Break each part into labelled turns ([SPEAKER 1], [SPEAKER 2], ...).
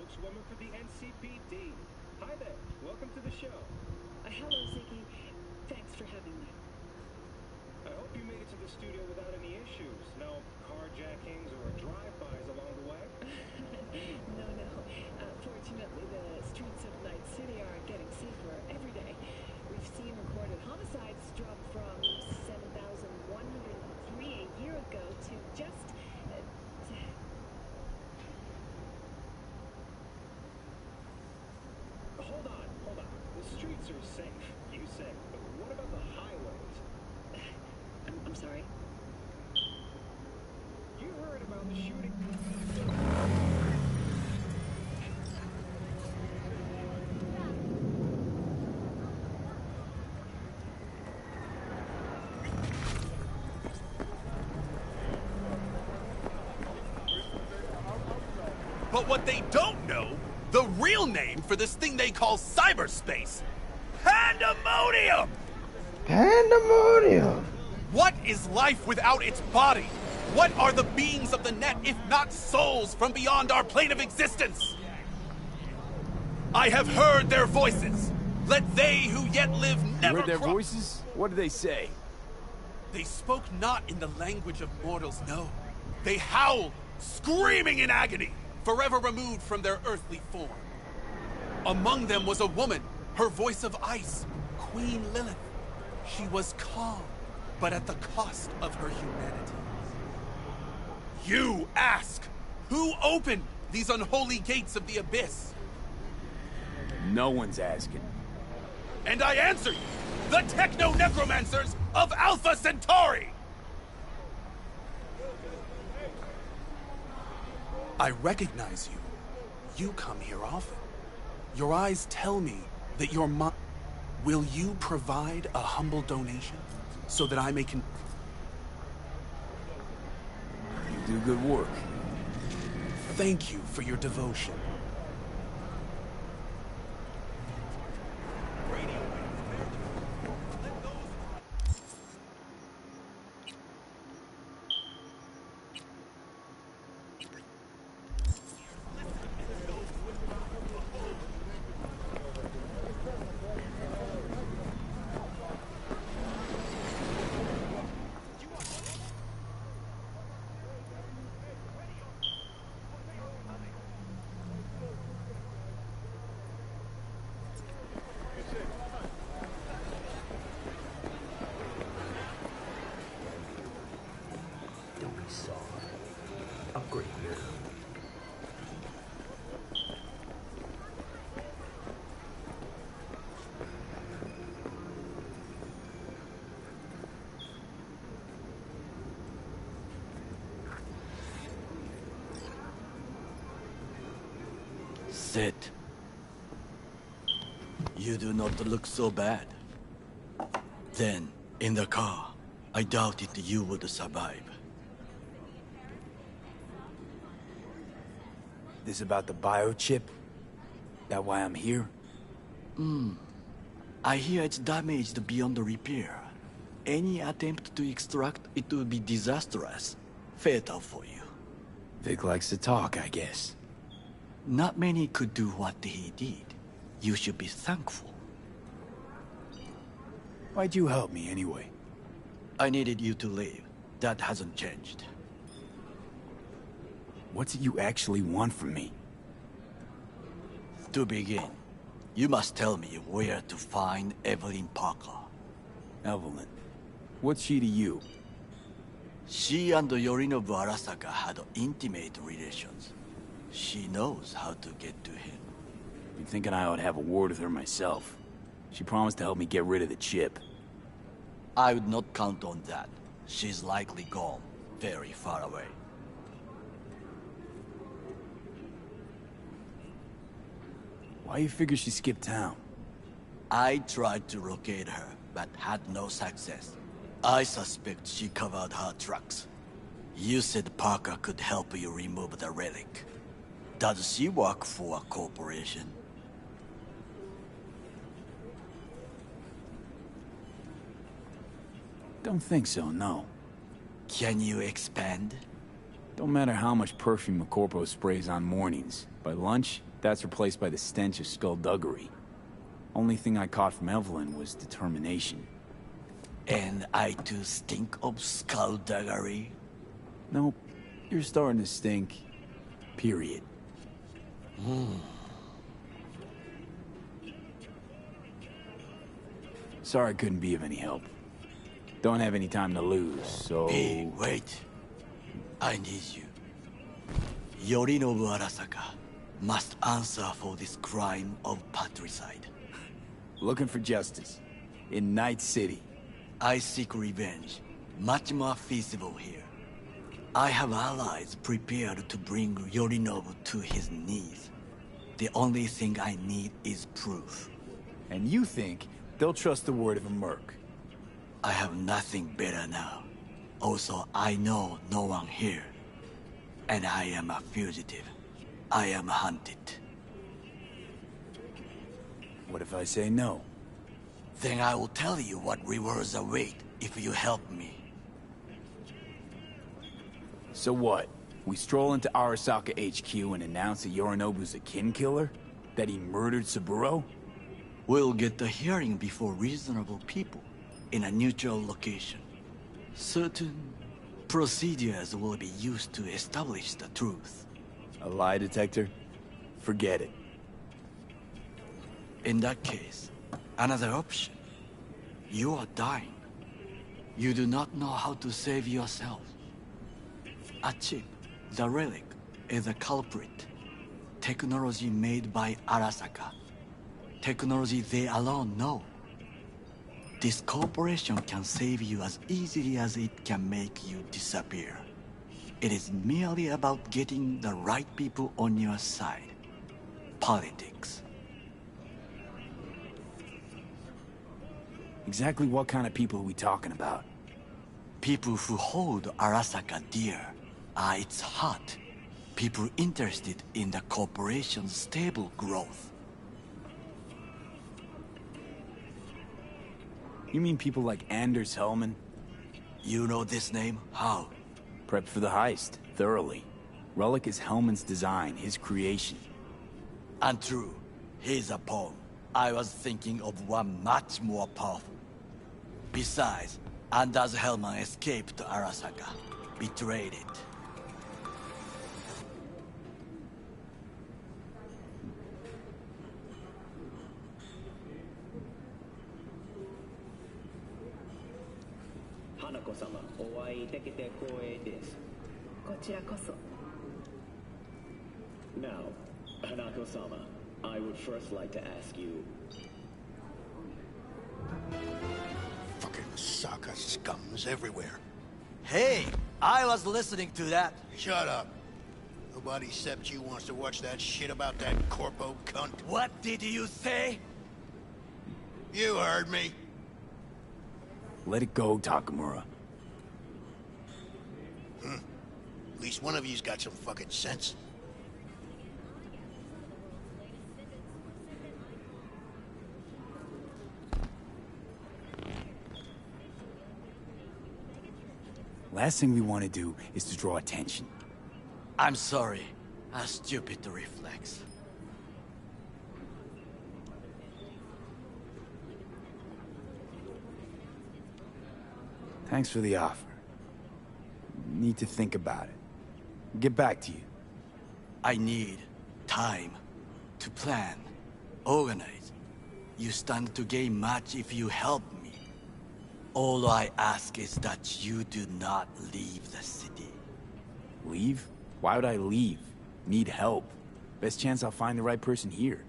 [SPEAKER 1] spokeswoman for the NCPD. Hi there. Welcome to the show.
[SPEAKER 2] Hello, Ziggy. Thanks for having me.
[SPEAKER 1] I hope you made it to the studio without any issues. No carjackings or drive-bys along the way?
[SPEAKER 2] No. Fortunately, the streets of Night City are getting safer every day. We've seen recorded homicides drop from 7,103 a year ago to just...
[SPEAKER 1] Hold on. The streets are safe, you say. But what about the highways?
[SPEAKER 2] I'm sorry?
[SPEAKER 1] You heard about the shooting...
[SPEAKER 3] But what they don't know, the real name for this thing they call cyberspace. Pandemonium!
[SPEAKER 4] Pandemonium!
[SPEAKER 3] What is life without its body? What are the beings of the net if not souls from beyond our plane of existence? I have heard their voices. Let they who yet live never
[SPEAKER 5] You heard their voices? What did they say?
[SPEAKER 3] They spoke not in the language of mortals, no. They howled, screaming in agony, forever removed from their earthly form. Among them was a woman, her voice of ice, Queen Lilith. She was calm, but at the cost of her humanity. You ask, who opened these unholy gates of the abyss?
[SPEAKER 5] No one's asking.
[SPEAKER 3] And I answer you, the techno-necromancers of Alpha Centauri! I recognize you. You come here often. Your eyes tell me that your mind... Will you provide a humble donation so that I may
[SPEAKER 5] You do good work.
[SPEAKER 3] Thank you for your devotion.
[SPEAKER 6] Upgrade here.
[SPEAKER 7] Sit. You do not look so bad. Then, in the car, I doubted you would survive.
[SPEAKER 5] This about the biochip? That why I'm here?
[SPEAKER 7] I hear it's damaged beyond repair. Any attempt to extract it would be disastrous. Fatal for you.
[SPEAKER 5] Vic likes to talk, I guess.
[SPEAKER 7] Not many could do what he did. You should be thankful.
[SPEAKER 5] Why'd you help me anyway?
[SPEAKER 7] I needed you to leave. That hasn't changed.
[SPEAKER 5] What's it you actually want from me?
[SPEAKER 7] To begin, you must tell me where to find Evelyn Parker.
[SPEAKER 5] Evelyn. What's she to you?
[SPEAKER 7] She and Yorinobu Arasaka had intimate relations. She knows how to get to him.
[SPEAKER 5] You're thinking I ought to have a word with her myself. She promised to help me get rid of the chip.
[SPEAKER 7] I would not count on that. She's likely gone, very far away.
[SPEAKER 5] Why you figure she skipped town?
[SPEAKER 7] I tried to locate her, but had no success. I suspect she covered her tracks. You said Parker could help you remove the relic. Does she work for a corporation?
[SPEAKER 5] Don't think so, no.
[SPEAKER 7] Can you expand?
[SPEAKER 5] Don't matter how much perfume a corpo sprays on mornings. By lunch, that's replaced by the stench of skullduggery. Only thing I caught from Evelyn was determination.
[SPEAKER 7] And I too stink of skullduggery.
[SPEAKER 5] Nope, you're starting to stink. Period. Sorry I couldn't be of any help. Don't have any time to lose, so...
[SPEAKER 7] Hey, wait. I need you. Yorinobu Arasaka must answer for this crime of patricide.
[SPEAKER 5] Looking for justice. In Night City.
[SPEAKER 7] I seek revenge. Much more feasible here. I have allies prepared to bring Yorinobu to his knees. The only thing I need is proof.
[SPEAKER 5] And you think they'll trust the word of a merc?
[SPEAKER 7] I have nothing better now. Also, I know no one here. And I am a fugitive. I am hunted.
[SPEAKER 5] What if I say no?
[SPEAKER 7] Then I will tell you what rewards await if you help me.
[SPEAKER 5] So what? We stroll into Arasaka HQ and announce that Yorinobu's a kin killer? That he murdered Saburo?
[SPEAKER 7] We'll get the hearing before reasonable people, in a neutral location. Certain procedures will be used to establish the truth.
[SPEAKER 5] A lie detector? Forget it.
[SPEAKER 7] In that case, another option. You are dying. You do not know how to save yourself. A chip, the relic, is a culprit. Technology made by Arasaka. Technology they alone know. This corporation can save you as easily as it can make you disappear. It is merely about getting the right people on your side. Politics.
[SPEAKER 5] Exactly what kind of people are we talking about?
[SPEAKER 7] People who hold Arasaka dear are its heart. People interested in the corporation's stable growth.
[SPEAKER 5] You mean people like Anders Hellman?
[SPEAKER 7] You know this name? How?
[SPEAKER 5] Prepped for the heist, thoroughly. Relic is Hellman's design, his creation.
[SPEAKER 7] Untrue. He's a pawn. I was thinking of one much more powerful. Besides, Anders Hellman escaped to Arasaka. Betrayed it.
[SPEAKER 4] Now, Hanako-sama, I would first like to ask you...
[SPEAKER 6] Fucking Saka scums everywhere.
[SPEAKER 7] Hey, I was listening to that.
[SPEAKER 6] Shut up. Nobody except you wants to watch that shit about that corpo cunt.
[SPEAKER 7] What did you say?
[SPEAKER 6] You heard me.
[SPEAKER 5] Let it go, Takamura.
[SPEAKER 6] At least one of you's got some fucking sense.
[SPEAKER 5] Last thing we want to do is to draw attention.
[SPEAKER 7] I'm sorry. A stupid reflex.
[SPEAKER 5] Thanks for the offer. Need to think about it. Get back to you.
[SPEAKER 7] I need time to plan, organize. You stand to gain much if you help me. All I ask is that you do not leave the city.
[SPEAKER 5] Leave? Why would I leave? Need help. Best chance I'll find the right person here.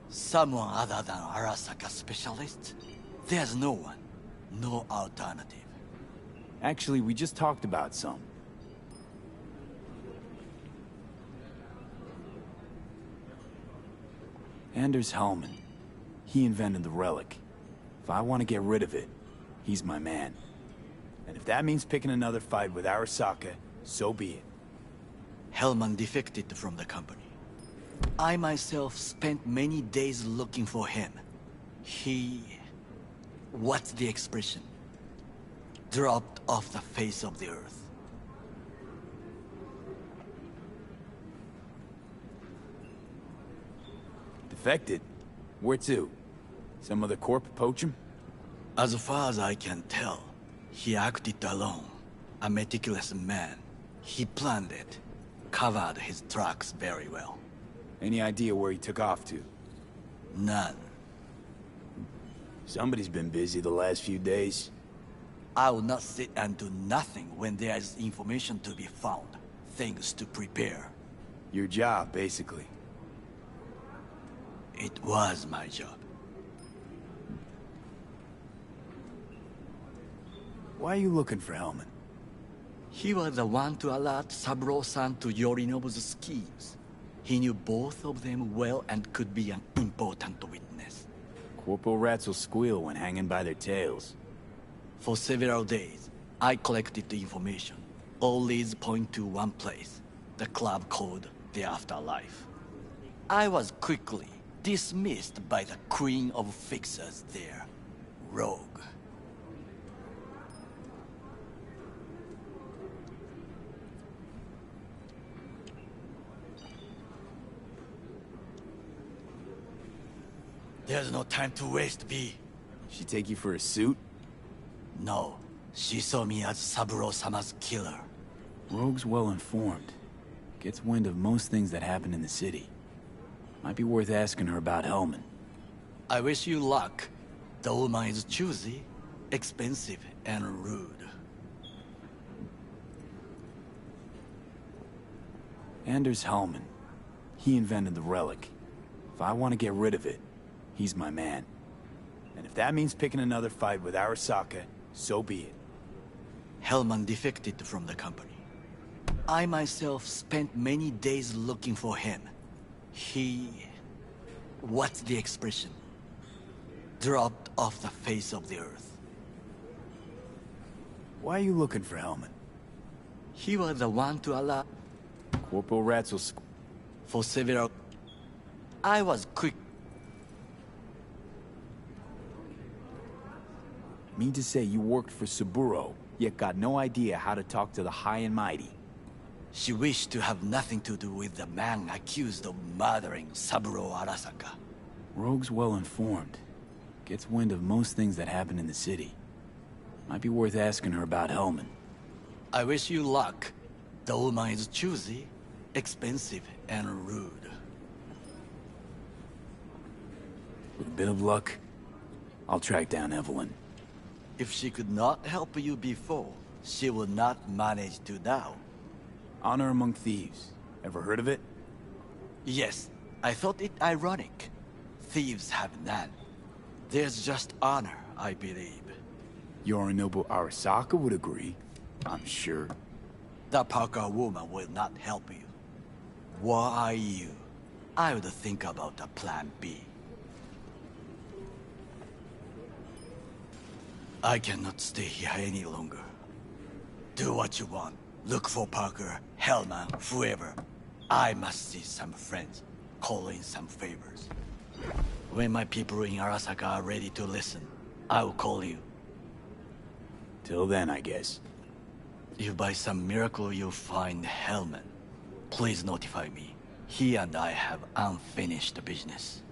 [SPEAKER 7] Someone other than Arasaka specialist? There's no one. No alternative.
[SPEAKER 5] Actually, we just talked about some. Anders Hellman. He invented the relic. If I want to get rid of it, he's my man. And if that means picking another fight with Arasaka, so be it.
[SPEAKER 7] Hellman defected from the company. I myself spent many days looking for him. He... what's the expression? Dropped off the face of the earth.
[SPEAKER 5] Defected? Where to? Some other corp poach him?
[SPEAKER 7] As far as I can tell, he acted alone. A meticulous man. He planned it. Covered his tracks very well.
[SPEAKER 5] Any idea where he took off to?
[SPEAKER 7] None.
[SPEAKER 5] Somebody's been busy the last few days.
[SPEAKER 7] I will not sit and do nothing when there is information to be found. Things to prepare.
[SPEAKER 5] Your job, basically.
[SPEAKER 7] It was my job.
[SPEAKER 5] Why are you looking for Hellman?
[SPEAKER 7] He was the one to alert Saburo-san to Yorinobu's schemes. He knew both of them well and could be an important witness.
[SPEAKER 5] Corporal rats will squeal when hanging by their tails.
[SPEAKER 7] For several days, I collected the information. All leads point to one place, the club called the Afterlife. I was quickly dismissed by the queen of fixers there, Rogue. There's no time to waste, V.
[SPEAKER 5] She take you for a suit?
[SPEAKER 7] No, she saw me as Saburo-sama's killer.
[SPEAKER 5] Rogue's well informed. Gets wind of most things that happen in the city. Might be worth asking her about Hellman.
[SPEAKER 7] I wish you luck. The woman is choosy, expensive, and rude.
[SPEAKER 5] Anders Hellman. He invented the relic. If I want to get rid of it, he's my man. And if that means picking another fight with Arasaka, so be it.
[SPEAKER 7] Hellman defected from the company. I myself spent many days looking for him. What's the expression? Dropped off the face of the earth.
[SPEAKER 5] Why are you looking for Hellman?
[SPEAKER 7] He was the one to allow...
[SPEAKER 5] Corporal Ratzel...
[SPEAKER 7] For several... I was quick...
[SPEAKER 5] Mean to say you worked for Saburo, yet got no idea how to talk to the high and mighty.
[SPEAKER 7] She wished to have nothing to do with the man accused of murdering Saburo Arasaka.
[SPEAKER 5] Rogue's well informed. Gets wind of most things that happen in the city. Might be worth asking her about Hellman.
[SPEAKER 7] I wish you luck. The woman is choosy, expensive, and rude.
[SPEAKER 5] With a bit of luck, I'll track down Evelyn.
[SPEAKER 7] If she could not help you before, she will not manage to now.
[SPEAKER 5] Honor among thieves. Ever heard of it?
[SPEAKER 7] Yes, I thought it ironic. Thieves have none. There's just honor, I believe.
[SPEAKER 5] Yorinobu Arasaka would agree, I'm sure.
[SPEAKER 7] The Parker woman will not help you. Why you? I would think about a plan B. I cannot stay here any longer. Do what you want. Look for Parker, Hellman, whoever. I must see some friends, call in some favors. When my people in Arasaka are ready to listen, I will call you.
[SPEAKER 5] Till then, I guess.
[SPEAKER 7] If by some miracle you find Hellman, please notify me. He and I have unfinished business.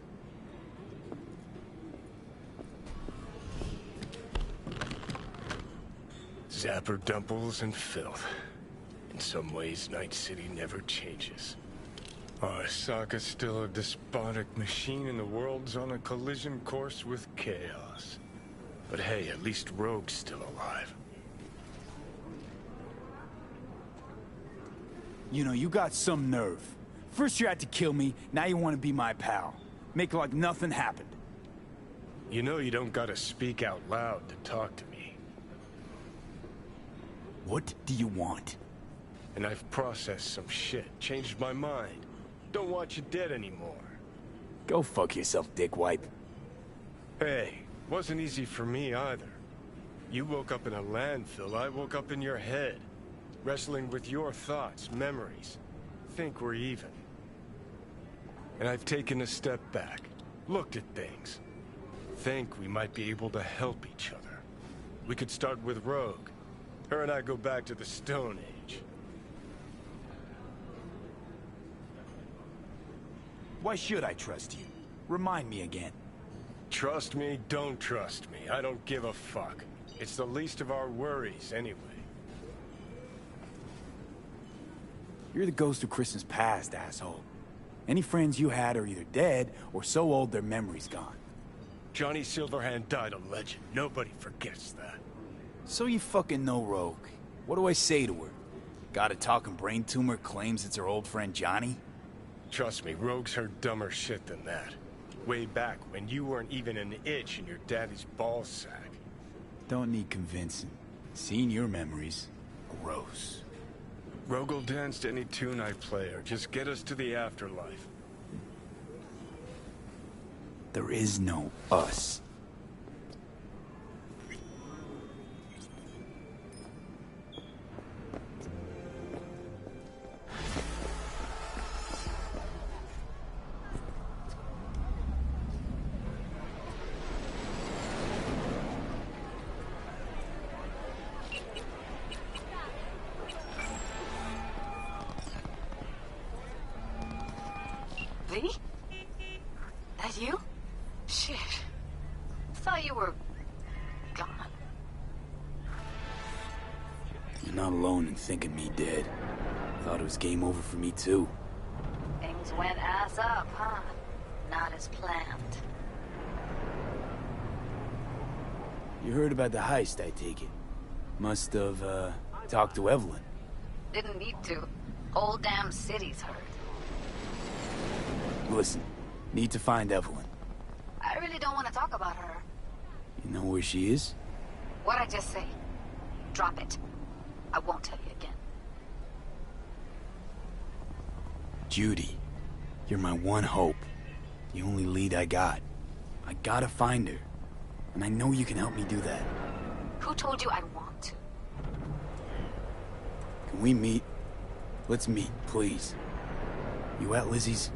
[SPEAKER 8] Zapper dumples and filth. In some ways, Night City never changes. Arasaka's still a despotic machine and the world's on a collision course with chaos. But hey, at least Rogue's still alive.
[SPEAKER 5] You know, you got some nerve. First you had to kill me, now you want to be my pal. Make it like nothing happened.
[SPEAKER 8] You know you don't gotta speak out loud to talk to me.
[SPEAKER 5] What do you want?
[SPEAKER 8] And I've processed some shit, changed my mind. Don't want you dead anymore.
[SPEAKER 5] Go fuck yourself, dickwipe.
[SPEAKER 8] Hey, wasn't easy for me either. You woke up in a landfill, I woke up in your head. Wrestling with your thoughts, memories. Think we're even. And I've taken a step back, looked at things. Think we might be able to help each other. We could start with Rogue. Her and I go back to the Stone Age.
[SPEAKER 5] Why should I trust you? Remind me again.
[SPEAKER 8] Trust me, don't trust me. I don't give a fuck. It's the least of our worries, anyway.
[SPEAKER 5] You're the ghost of Christmas past, asshole. Any friends you had are either dead or so old their memory's gone.
[SPEAKER 8] Johnny Silverhand died a legend. Nobody forgets that.
[SPEAKER 5] So you fucking know Rogue. What do I say to her? Got a talking brain tumor claims it's her old friend Johnny?
[SPEAKER 8] Trust me, Rogue's heard dumber shit than that. Way back when you weren't even an itch in your daddy's ballsack.
[SPEAKER 5] Don't need convincing. Seeing your memories, gross.
[SPEAKER 8] Rogue will dance to any tune I play her. Just get us to the afterlife.
[SPEAKER 5] There is no us.
[SPEAKER 9] Lee? That you? Shit. Thought you were... gone.
[SPEAKER 5] You're not alone in thinking me dead. Thought it was game over for me too.
[SPEAKER 9] Things went ass up, huh? Not as planned.
[SPEAKER 5] You heard about the heist, I take it. Must have, talked to Evelyn.
[SPEAKER 9] Didn't need to. Whole damn city's heard.
[SPEAKER 5] Listen, need to find Evelyn.
[SPEAKER 9] I really don't want to talk about her.
[SPEAKER 5] You know where she is?
[SPEAKER 9] What'd I just say? Drop it. I won't tell you again.
[SPEAKER 5] Judy, you're my one hope. The only lead I got. I gotta find her. And I know you can help me do that.
[SPEAKER 9] Who told you I want to?
[SPEAKER 5] Can we meet? Let's meet, please. You at Lizzie's?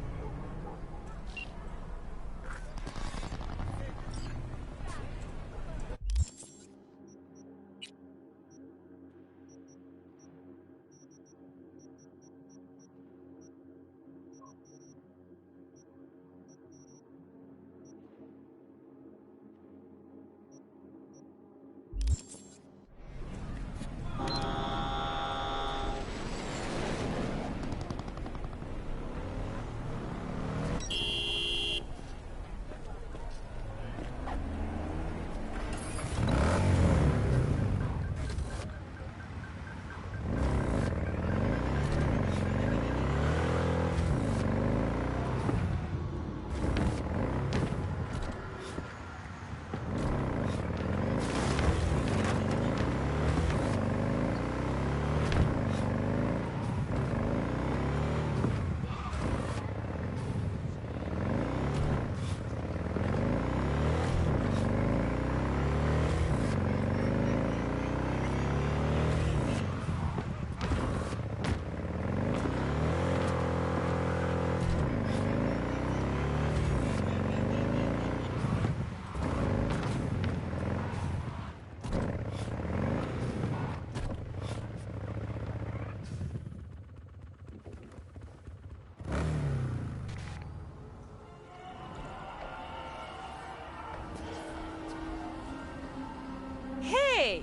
[SPEAKER 10] Hey!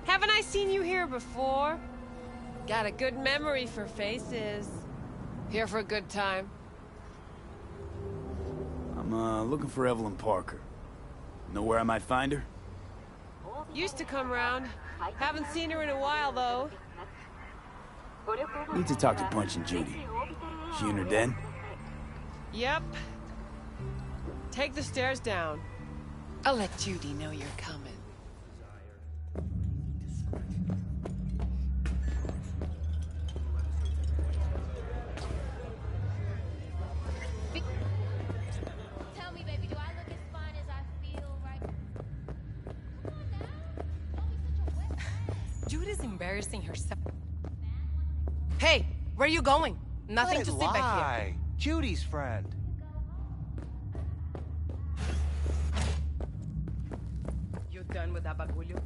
[SPEAKER 10] Haven't I seen you here before? Got a good memory for faces. Here for a good time.
[SPEAKER 5] I'm, looking for Evelyn Parker. Know where I might find her?
[SPEAKER 10] Used to come round. Haven't seen her in a while, though.
[SPEAKER 5] Need to talk to Punch and Judy. She in her den?
[SPEAKER 10] Yep. Take the stairs down. I'll let Judy know you're coming.
[SPEAKER 11] Tell me, baby, do I look as fine as I feel right? Come on now. Don't be such a wet
[SPEAKER 12] Judy's embarrassing herself. Hey, where are you going? Nothing to see back here.
[SPEAKER 13] Judy's friend.
[SPEAKER 12] You done with that bagulho?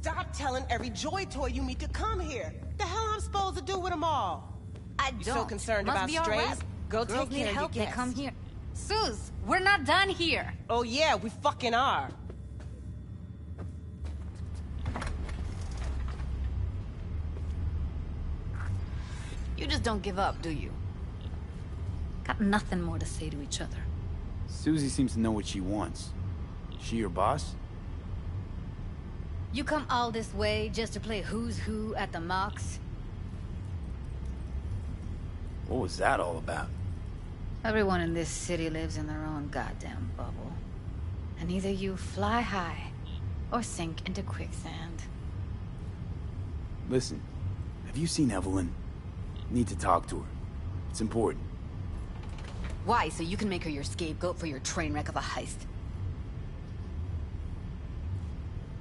[SPEAKER 14] Stop telling every Joy Toy you meet to come here. The hell I'm supposed to do with them all?
[SPEAKER 12] You so concerned about strays?
[SPEAKER 14] Go
[SPEAKER 13] Girls
[SPEAKER 14] take
[SPEAKER 13] need
[SPEAKER 14] care of
[SPEAKER 13] help,
[SPEAKER 14] your
[SPEAKER 13] they come
[SPEAKER 14] guests.
[SPEAKER 13] here. Suze, we're not done here.
[SPEAKER 14] Oh yeah, we fucking are.
[SPEAKER 13] You just don't give up, do you? Got nothing more to say to each other.
[SPEAKER 5] Susie seems to know what she wants. She your boss?
[SPEAKER 13] You come all this way just to play who's who at the mocks?
[SPEAKER 5] What was that all about?
[SPEAKER 13] Everyone in this city lives in their own goddamn bubble. And either you fly high, or sink into quicksand.
[SPEAKER 5] Listen, have you seen Evelyn? Need to talk to her. It's important.
[SPEAKER 13] Why? So you can make her your scapegoat for your train wreck of a heist?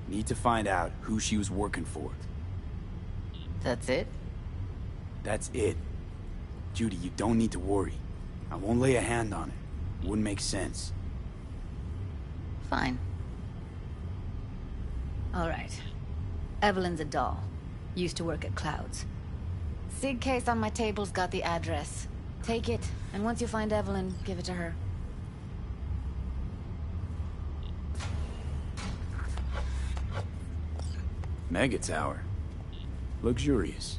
[SPEAKER 5] Need to find out who she was working for.
[SPEAKER 13] That's it?
[SPEAKER 5] That's it. Judy, you don't need to worry. I won't lay a hand on it. Wouldn't make sense.
[SPEAKER 13] Fine. All right. Evelyn's a doll. Used to work at Clouds. Sig case on my table's got the address. Take it, and once you find Evelyn, give it to her.
[SPEAKER 5] Mega Tower. Luxurious.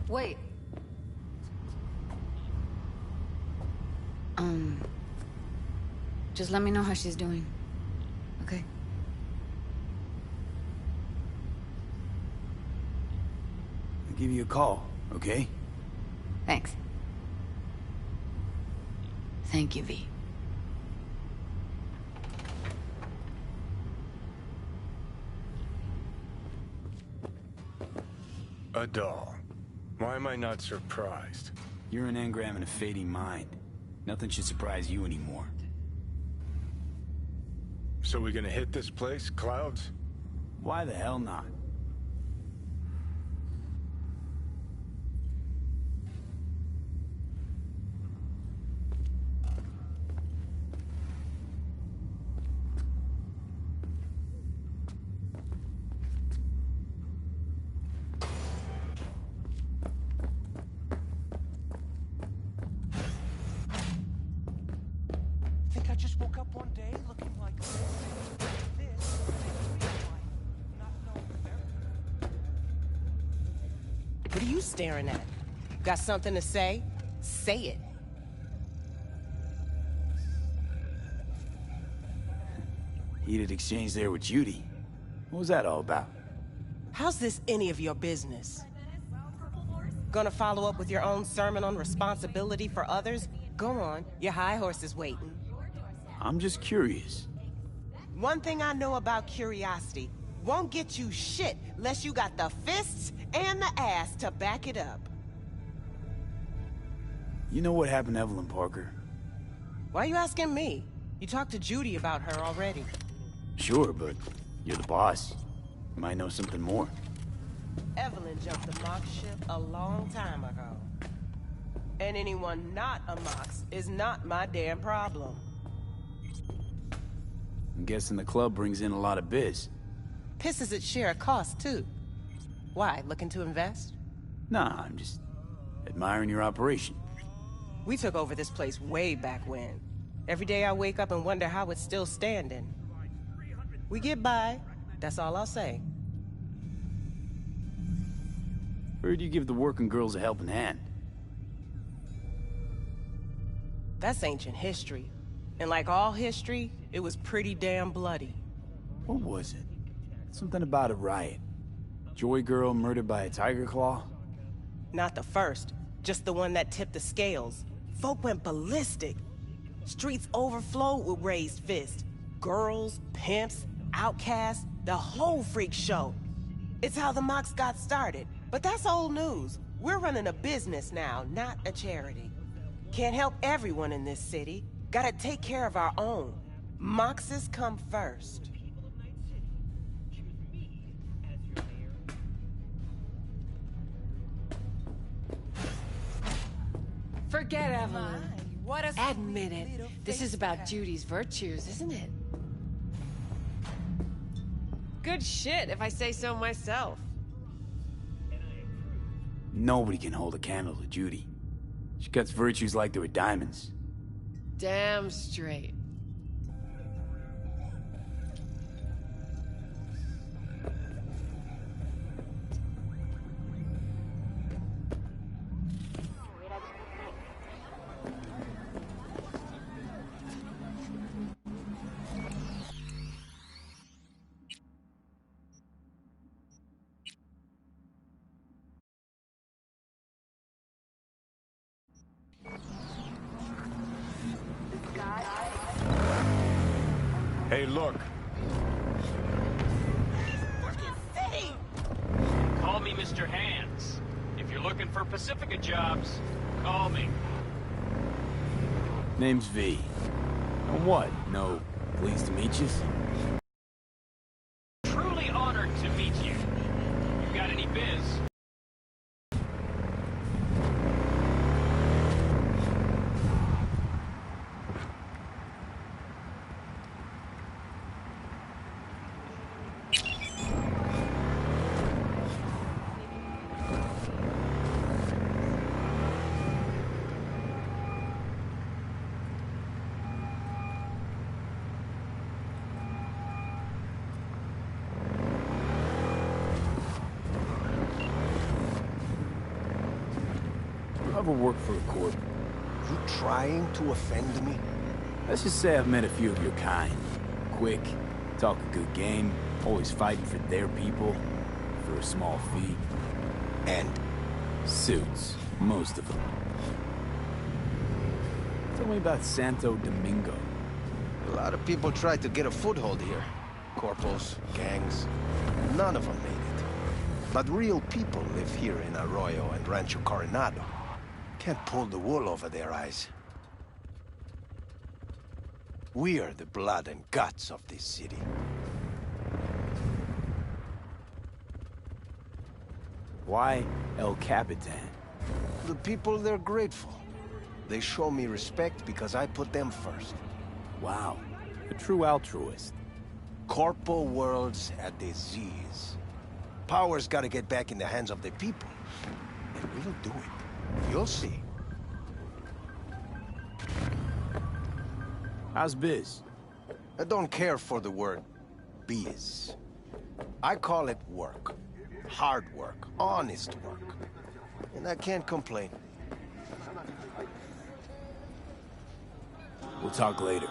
[SPEAKER 13] Wait. Just let me know how she's doing. Okay?
[SPEAKER 5] I'll give you a call, okay?
[SPEAKER 13] Thanks. Thank you, V.
[SPEAKER 8] A doll. Why am I not surprised?
[SPEAKER 5] You're an engram and a fading mind. Nothing should surprise you anymore.
[SPEAKER 8] So we gonna hit this place, Clouds?
[SPEAKER 5] Why the hell not?
[SPEAKER 15] Think I just woke up one day looking like this.
[SPEAKER 14] What are you staring at? Got something to say? Say it.
[SPEAKER 5] Heated exchange there with Judy. What was that all about?
[SPEAKER 14] How's this any of your business? Gonna follow up with your own sermon on responsibility for others? Go on, your high horse is waiting.
[SPEAKER 5] I'm just curious.
[SPEAKER 14] One thing I know about curiosity, won't get you shit unless you got the fists and the ass to back it up.
[SPEAKER 5] You know what happened to Evelyn Parker?
[SPEAKER 14] Why are you asking me? You talked to Judy about her already.
[SPEAKER 5] Sure, but you're the boss. You might know something more.
[SPEAKER 14] Evelyn jumped the Mox ship a long time ago. And anyone not a Mox is not my damn problem.
[SPEAKER 5] I'm guessing the club brings in a lot of biz.
[SPEAKER 14] Pisses its share of cost, too. Why, looking to invest?
[SPEAKER 5] Nah, I'm just admiring your operation.
[SPEAKER 14] We took over this place way back when. Every day I wake up and wonder how it's still standing. We get by, that's all I'll say.
[SPEAKER 5] Heard you give the working girls a helping hand.
[SPEAKER 14] That's ancient history. And like all history, it was pretty damn bloody.
[SPEAKER 5] What was it? Something about a riot. Joy girl murdered by a tiger claw?
[SPEAKER 14] Not the first, just the one that tipped the scales. Folk went ballistic. Streets overflowed with raised fists. Girls, pimps, outcasts, the whole freak show. It's how the Mox got started, but that's old news. We're running a business now, not a charity. Can't help everyone in this city. Gotta take care of our own. Moxes come first.
[SPEAKER 10] Forget Evelyn. Admit it. This is about Judy's virtues, isn't it? good shit, if I say so myself.
[SPEAKER 5] Nobody can hold a candle to Judy. She cuts virtues like they were diamonds.
[SPEAKER 10] Damn straight.
[SPEAKER 8] Hey, look.
[SPEAKER 16] Call me Mr. Hands. If you're looking for Pacifica jobs, call me.
[SPEAKER 5] Name's V. And what? No, pleased to meet you?
[SPEAKER 16] Truly honored to meet you. You got any biz?
[SPEAKER 5] Ever worked for a corp?
[SPEAKER 17] You trying to offend me?
[SPEAKER 5] Let's just say I've met a few of your kind. Quick, talk a good game, always fighting for their people, for a small fee.
[SPEAKER 17] And?
[SPEAKER 5] Suits, most of them. Tell me about Santo Domingo.
[SPEAKER 17] A lot of people tried to get a foothold here. Corpos, gangs. None of them made it. But real people live here in Arroyo and Rancho Coronado. Can't pull the wool over their eyes. We are the blood and guts of this city.
[SPEAKER 5] Why El Capitan?
[SPEAKER 17] The people, they're grateful. They show me respect because I put them first.
[SPEAKER 5] Wow, a true altruist.
[SPEAKER 17] Corpo world's a disease. Power's gotta get back in the hands of the people. And we'll do it. You'll see.
[SPEAKER 5] How's biz?
[SPEAKER 17] I don't care for the word biz. I call it work. Hard work. Honest work. And I can't complain.
[SPEAKER 5] We'll talk later.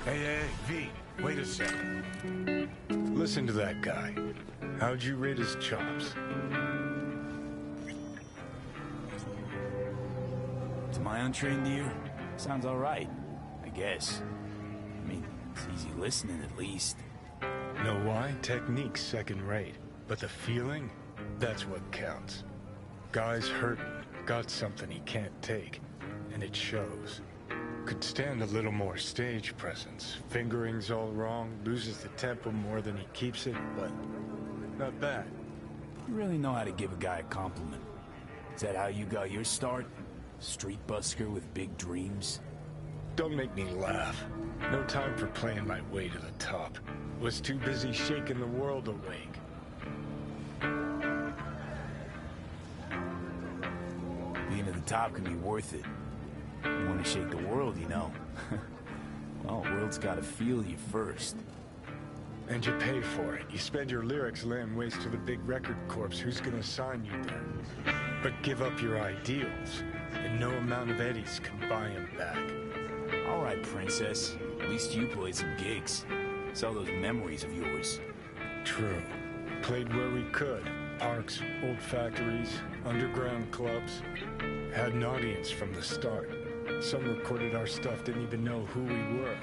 [SPEAKER 8] Hey, V, wait a second. Listen to that guy. How'd you rate his chops?
[SPEAKER 5] To my untrained ear, sounds all right, I guess. I mean, it's easy listening at least.
[SPEAKER 8] Know why? Technique's second rate. But the feeling? That's what counts. Guy's hurting, got something he can't take. And it shows. Could stand a little more stage presence. Fingering's all wrong, loses the tempo more than he keeps it, but not bad.
[SPEAKER 5] You really know how to give a guy a compliment. Is that how you got your start? Street busker with big dreams?
[SPEAKER 8] Don't make me laugh. No time for playing my way to the top. Was too busy shaking the world awake.
[SPEAKER 5] Being at the top can be worth it. You want to shake the world, you know. Well, the world's got to feel you first.
[SPEAKER 8] And you pay for it. You spend your lyrics laying waste to the big record corps. Who's gonna sign you then? But give up your ideals, and no amount of eddies can buy them back.
[SPEAKER 5] All right, princess. At least you played some gigs. Saw those memories of yours.
[SPEAKER 8] True. Played where we could. Parks, old factories, underground clubs. Had an audience from the start. Some recorded our stuff, didn't even know who we were.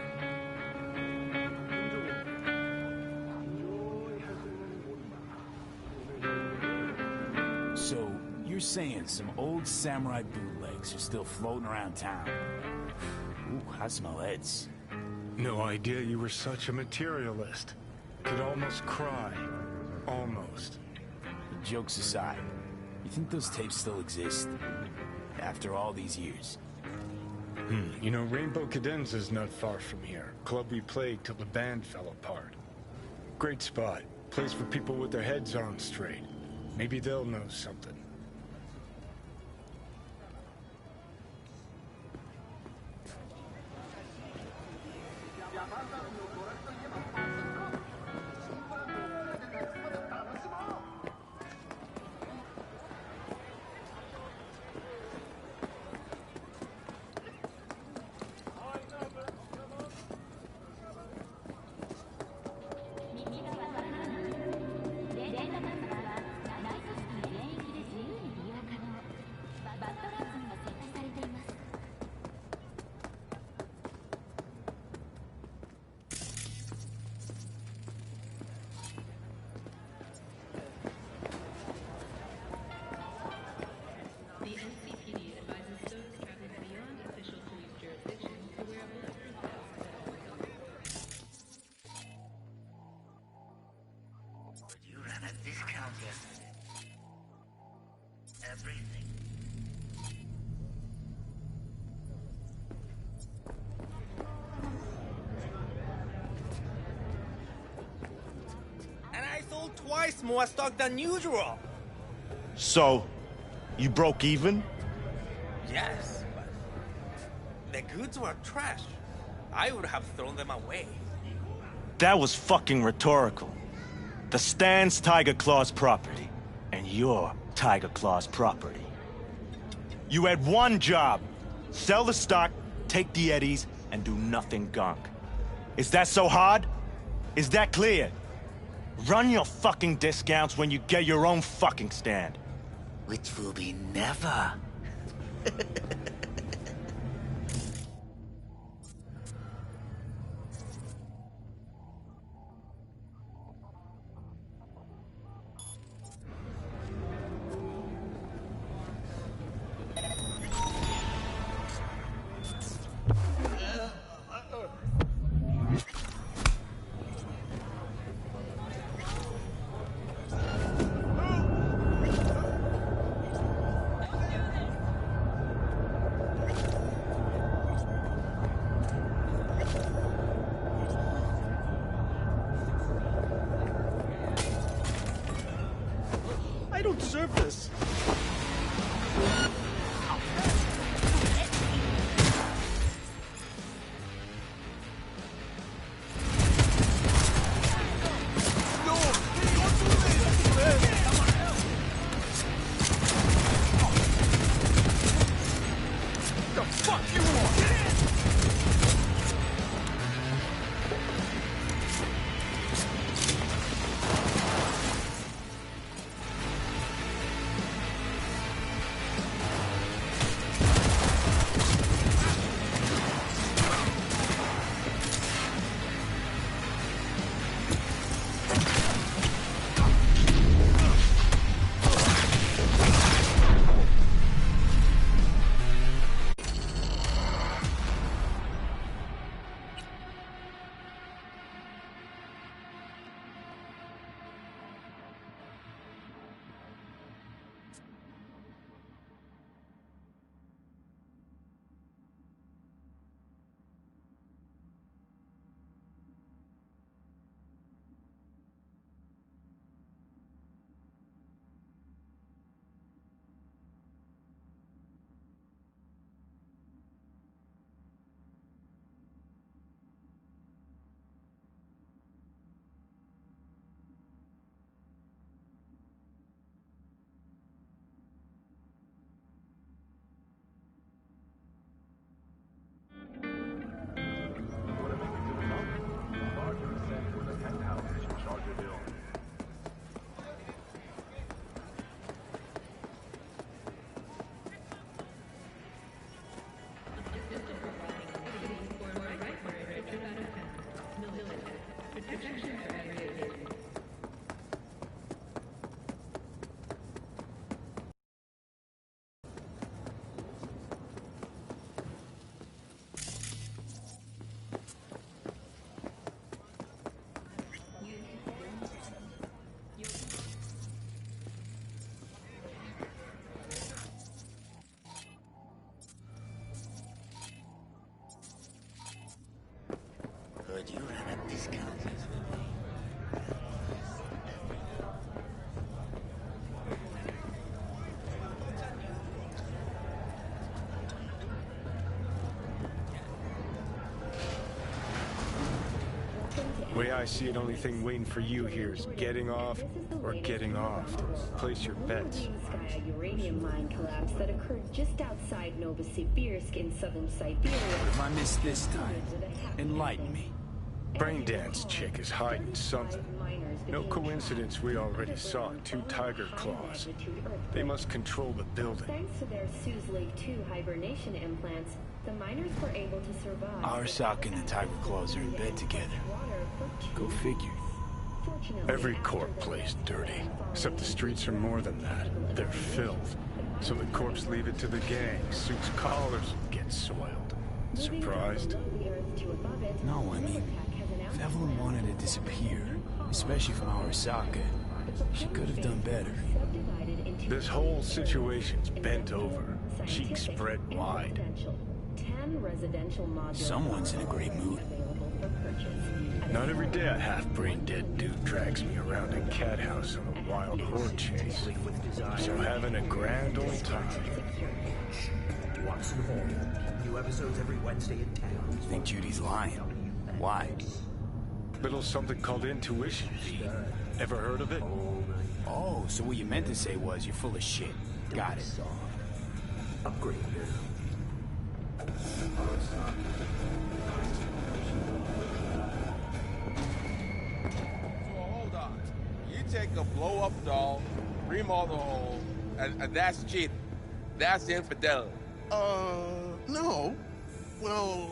[SPEAKER 5] So, you're saying some old samurai bootlegs are still floating around town? Ooh, I smell heads.
[SPEAKER 8] No idea you were such a materialist. Could almost cry. Almost.
[SPEAKER 5] Jokes aside, You think those tapes still exist? After all these years?
[SPEAKER 8] You know, Rainbow Cadenza's not far from here. Club we played till the band fell apart. Great spot. Place for people with their heads on straight. Maybe they'll know something.
[SPEAKER 18] Twice more stock than usual.
[SPEAKER 19] So, you broke even?
[SPEAKER 18] Yes, but the goods were trash. I would have thrown them away.
[SPEAKER 19] That was fucking rhetorical. The stand's Tiger Claw's property, and you're Tiger Claw's property. You had one job. Sell the stock, take the eddies, and do nothing gunk. Is that so hard? Is that clear? Run your fucking discounts when you get your own fucking stand.
[SPEAKER 18] Which will be never.
[SPEAKER 19] I don't deserve this.
[SPEAKER 7] thought you ran a discount.
[SPEAKER 8] The way I see it, only thing waiting for you here is getting off or getting off. Place your bets.
[SPEAKER 2] Sky uranium mine collapse that occurred just outside Novosibirsk in southern Siberia.
[SPEAKER 5] If I miss this time, enlighten me.
[SPEAKER 8] Braindance chick is hiding something. No coincidence we already saw 2 tiger claws. They must control the building.
[SPEAKER 2] Thanks to their Suze Lake 2 hibernation implants, the miners were able to survive.
[SPEAKER 5] Arasaka and the tiger claws are in bed together. Go figure.
[SPEAKER 8] Every corp plays dirty, except the streets are more than that. They're filth. So the corps leave it to the gang. Suits collars get soiled. Surprised?
[SPEAKER 5] No, I mean, if Evelyn wanted to disappear, especially from Arasaka, she could have done better.
[SPEAKER 8] This whole situation's bent over, cheeks spread wide.
[SPEAKER 5] Someone's in a great mood.
[SPEAKER 8] Not every day a half-brain dead dude drags me around a cat house on a wild horde chase. So having a grand old time.
[SPEAKER 20] Watson Hall. New episodes every Wednesday in town.
[SPEAKER 5] I think Judy's lying. Why?
[SPEAKER 8] Little something called intuition. Ever heard of it?
[SPEAKER 5] Oh, so what you meant to say was you're full of shit. Got it.
[SPEAKER 20] Upgrade here.
[SPEAKER 21] Hold on. You take a blow-up doll, remodel the hole, and that's cheating. That's infidelity.
[SPEAKER 6] No. Well...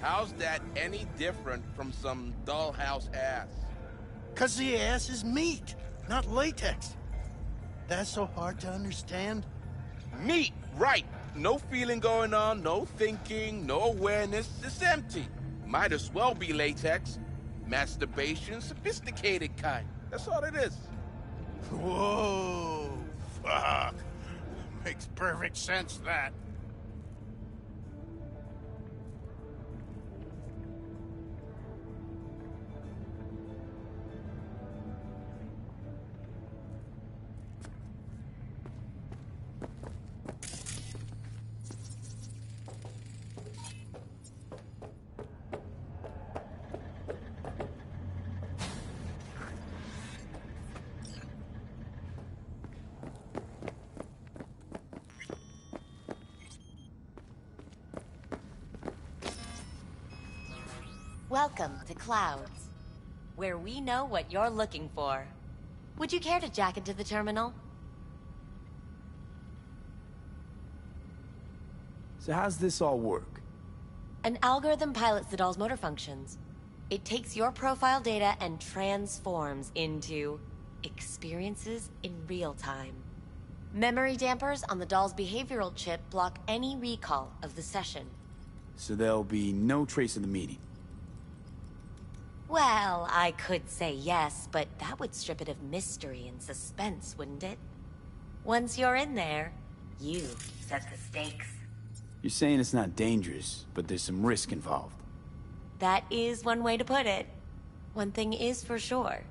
[SPEAKER 21] How's that any different from some dollhouse ass?
[SPEAKER 6] 'Cause the ass is meat, not latex. That's so hard to understand?
[SPEAKER 21] Meat, right. No feeling going on, no thinking, no awareness. It's empty. Might as well be latex. Masturbation, sophisticated kind. That's all it is.
[SPEAKER 6] Whoa. Fuck. Makes perfect sense, that.
[SPEAKER 22] Welcome to Clouds, where we know what you're looking for. Would you care to jack into the terminal?
[SPEAKER 5] So how's this all work?
[SPEAKER 22] An algorithm pilots the doll's motor functions. It takes your profile data and transforms into experiences in real time. Memory dampers on the doll's behavioral chip block any recall of the session.
[SPEAKER 5] So there'll be no trace of the meeting.
[SPEAKER 22] Well, I could say yes, but that would strip it of mystery and suspense, wouldn't it? Once you're in there, you set the stakes.
[SPEAKER 5] You're saying it's not dangerous, but there's some risk involved.
[SPEAKER 22] That is one way to put it. One thing is for sure,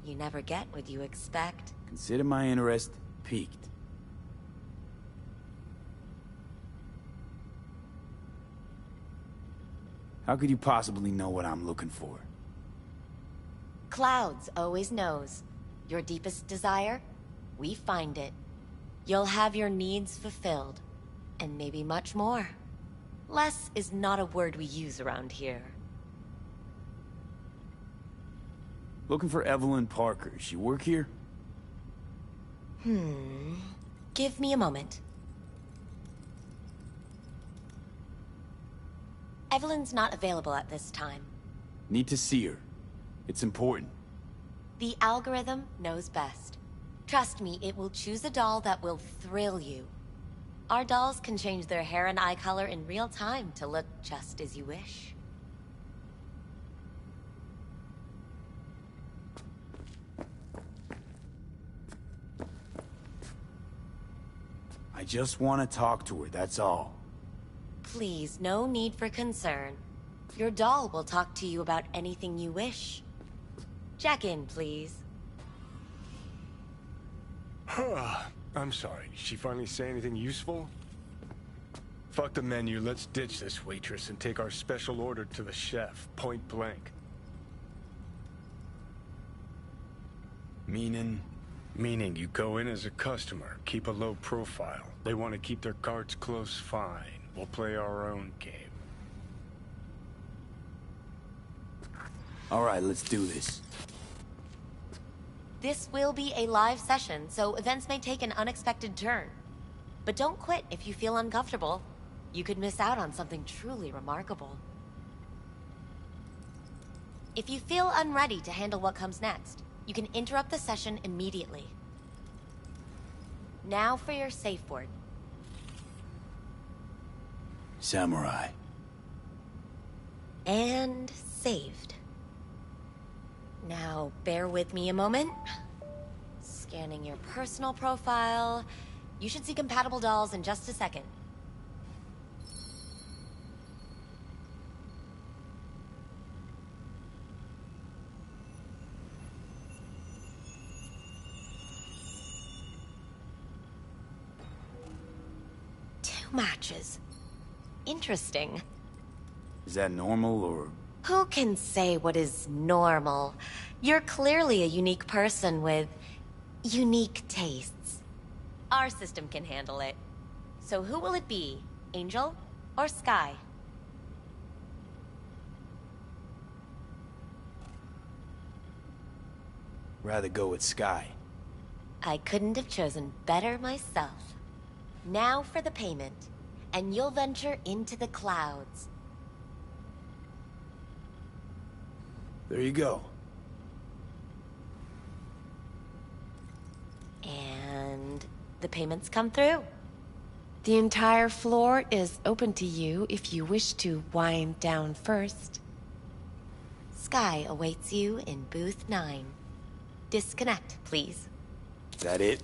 [SPEAKER 22] you never get what you expect.
[SPEAKER 5] Consider my interest piqued. How could you possibly know what I'm looking for?
[SPEAKER 22] Clouds always knows. Your deepest desire, we find it. You'll have your needs fulfilled, and maybe much more. Less is not a word we use around here.
[SPEAKER 5] Looking for Evelyn Parker. She work here?
[SPEAKER 22] Give me a moment. Evelyn's not available at this time.
[SPEAKER 5] Need to see her. It's important.
[SPEAKER 22] The algorithm knows best. Trust me, it will choose a doll that will thrill you. Our dolls can change their hair and eye color in real time to look just as you wish.
[SPEAKER 5] I just want to talk to her, that's all.
[SPEAKER 22] Please, no need for concern. Your doll will talk to you about anything you wish. Check in, please.
[SPEAKER 8] I'm sorry. Did she finally say anything useful? Fuck the menu. Let's ditch this waitress and take our special order to the chef, point blank.
[SPEAKER 5] Meaning?
[SPEAKER 8] Meaning you go in as a customer, keep a low profile. They want to keep their cards close, fine. We'll play our own game.
[SPEAKER 5] All right, let's do this.
[SPEAKER 22] This will be a live session, so events may take an unexpected turn. But don't quit if you feel uncomfortable. You could miss out on something truly remarkable. If you feel unready to handle what comes next, you can interrupt the session immediately. Now for your safe word.
[SPEAKER 5] Samurai.
[SPEAKER 22] And saved. Now, bear with me a moment. Scanning your personal profile. You should see compatible dolls in just a second. Two matches. Interesting.
[SPEAKER 5] Is that normal, or...?
[SPEAKER 22] Who can say what is normal? You're clearly a unique person with unique tastes. Our system can handle it. So who will it be? Angel or Sky?
[SPEAKER 5] Rather go with Sky.
[SPEAKER 22] I couldn't have chosen better myself. Now for the payment, and you'll venture into the clouds.
[SPEAKER 5] There you go.
[SPEAKER 22] And the payments come through.
[SPEAKER 12] The entire floor is open to you if you wish to wind down first.
[SPEAKER 22] Sky awaits you in booth 9. Disconnect, please.
[SPEAKER 5] Is that it?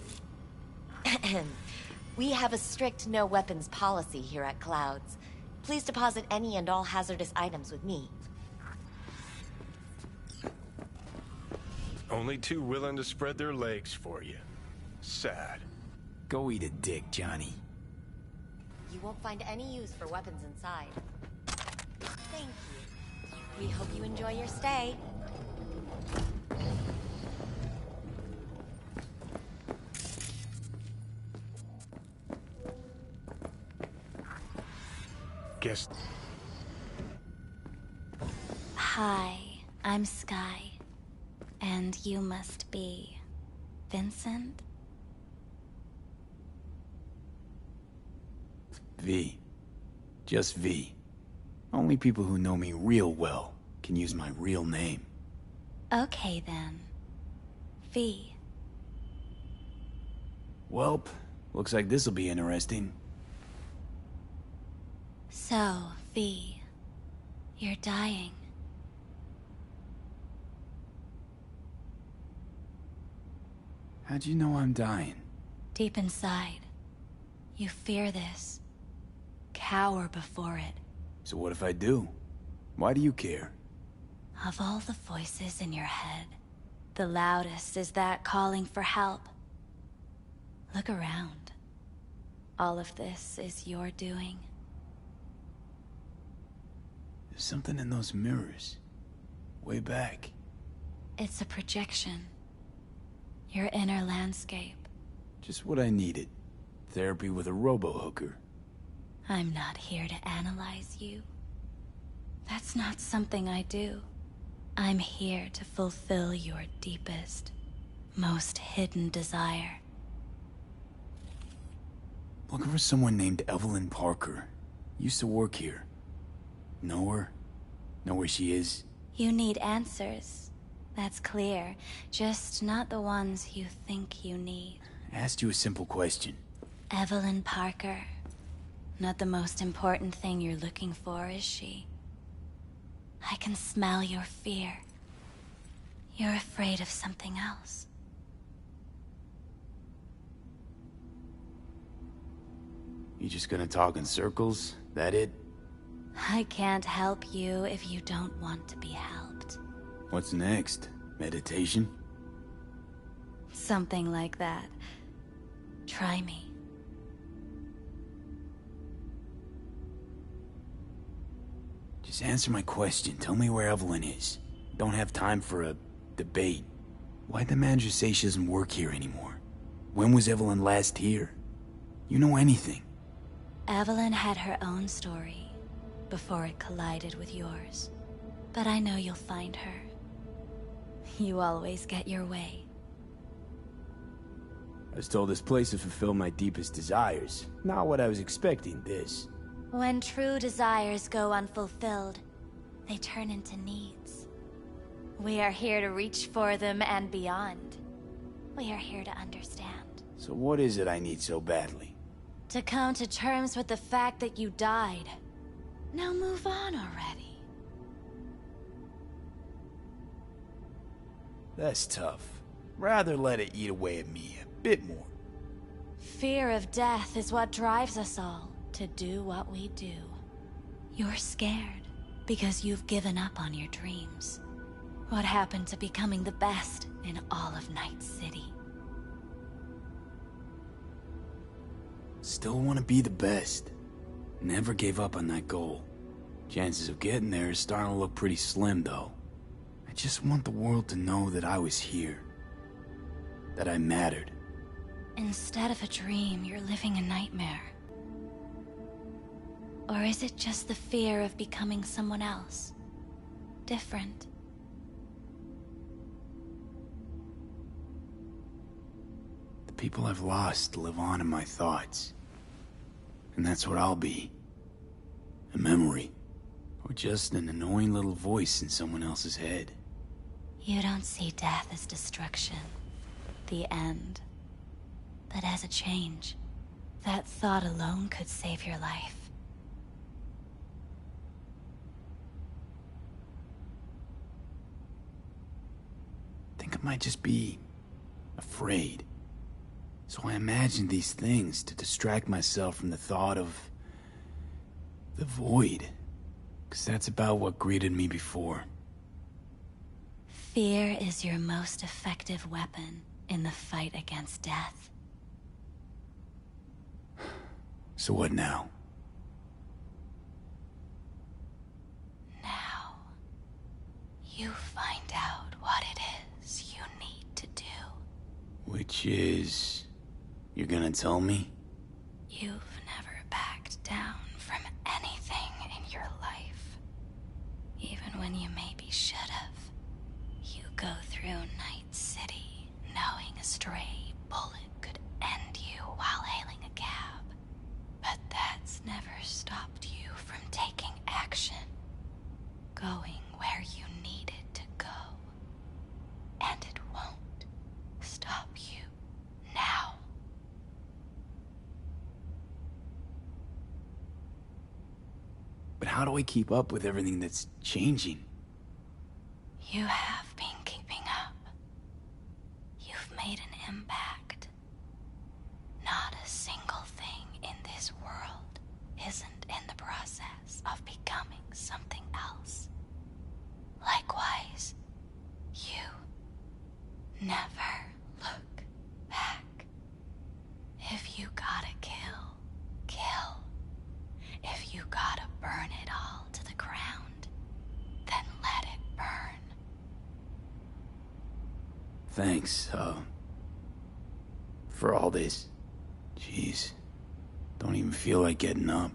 [SPEAKER 22] We have a strict no weapons policy here at Clouds. Please deposit any and all hazardous items with me.
[SPEAKER 8] Only two willing to spread their legs for you. Sad.
[SPEAKER 5] Go eat a dick, Johnny.
[SPEAKER 22] You won't find any use for weapons inside. Thank you. We hope you enjoy your stay.
[SPEAKER 8] Guess.
[SPEAKER 1] Hi, I'm Sky. And you must be... Vincent?
[SPEAKER 5] V. Just V. Only people who know me real well can use my real name.
[SPEAKER 1] Okay then. V.
[SPEAKER 5] Welp, looks like this'll be interesting.
[SPEAKER 1] So, V, you're dying.
[SPEAKER 5] How'd you know I'm dying?
[SPEAKER 1] Deep inside, you fear this. Cower before it.
[SPEAKER 5] So what if I do? Why do you care?
[SPEAKER 1] Of all the voices in your head, the loudest is that calling for help. Look around. All of this is your doing.
[SPEAKER 5] There's something in those mirrors. Way back.
[SPEAKER 1] It's a projection. Your inner landscape.
[SPEAKER 5] Just what I needed. Therapy with a robo-hooker.
[SPEAKER 1] I'm not here to analyze you. That's not something I do. I'm here to fulfill your deepest, most hidden desire.
[SPEAKER 5] Looking for someone named Evelyn Parker. Used to work here. Know her? Know where she is?
[SPEAKER 1] You need answers. That's clear. Just not the ones you think you need.
[SPEAKER 5] I asked you a simple question.
[SPEAKER 1] Evelyn Parker. Not the most important thing you're looking for, is she? I can smell your fear. You're afraid of something else.
[SPEAKER 5] You just gonna talk in circles? That it?
[SPEAKER 1] I can't help you if you don't want to be helped.
[SPEAKER 5] What's next? Meditation?
[SPEAKER 1] Something like that. Try me.
[SPEAKER 5] Just answer my question. Tell me where Evelyn is. Don't have time for a debate. Why'd the manager say she doesn't work here anymore? When was Evelyn last here? You know anything?
[SPEAKER 1] Evelyn had her own story before it collided with yours. But I know you'll find her. You always get your way.
[SPEAKER 5] I was told this place would fulfill my deepest desires. Not what I was expecting, this.
[SPEAKER 1] When true desires go unfulfilled, they turn into needs. We are here to reach for them and beyond. We are here to understand.
[SPEAKER 5] So what is it I need so badly?
[SPEAKER 1] To come to terms with the fact that you died. Now move on already.
[SPEAKER 5] That's tough. Rather let it eat away at me a bit more.
[SPEAKER 1] Fear of death is what drives us all to do what we do. You're scared because you've given up on your dreams. What happened to becoming the best in all of Night City?
[SPEAKER 5] Still want to be the best. Never gave up on that goal. Chances of getting there is starting to look pretty slim, though. I just want the world to know that I was here. That I mattered.
[SPEAKER 1] Instead of a dream, you're living a nightmare. Or is it just the fear of becoming someone else? Different?
[SPEAKER 5] The people I've lost live on in my thoughts. And that's what I'll be. A memory. Or just an annoying little voice in someone else's head.
[SPEAKER 1] You don't see death as destruction, the end, but as a change. That thought alone could save your life.
[SPEAKER 5] I think I might just be afraid. So I imagine these things to distract myself from the thought of the void. Because that's about what greeted me before.
[SPEAKER 1] Fear is your most effective weapon in the fight against death.
[SPEAKER 5] So what now?
[SPEAKER 1] Now, you find out what it is you need to do.
[SPEAKER 5] Which is... You're gonna tell me?
[SPEAKER 1] You've never backed down from anything in your life. Even when you maybe should have. You go through Night City knowing a stray bullet could end you while hailing a cab. But that's never stopped you from taking action. Going where you needed to go. And it won't stop you now.
[SPEAKER 5] But how do I keep up with everything that's changing?
[SPEAKER 1] You have been keeping up. You've made an impact. Not a single thing in this world isn't in the process of becoming something else. Likewise, you never look back. If you gotta kill, kill. If you gotta burn it all to the ground, then let it burn.
[SPEAKER 5] Thanks, for all this. Jeez. Don't even feel like getting up.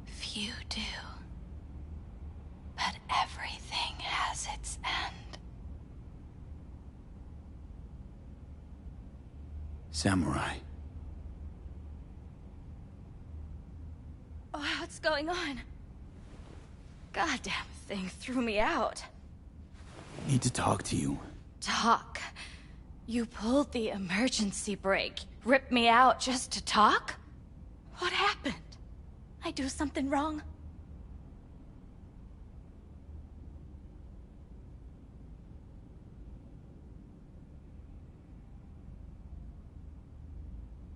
[SPEAKER 1] Few do. But everything has its end.
[SPEAKER 5] Samurai.
[SPEAKER 1] Oh, what's going on? Goddamn thing threw me out.
[SPEAKER 5] I need to talk to you.
[SPEAKER 1] Talk? You pulled the emergency brake, ripped me out just to talk? What happened? I do something wrong?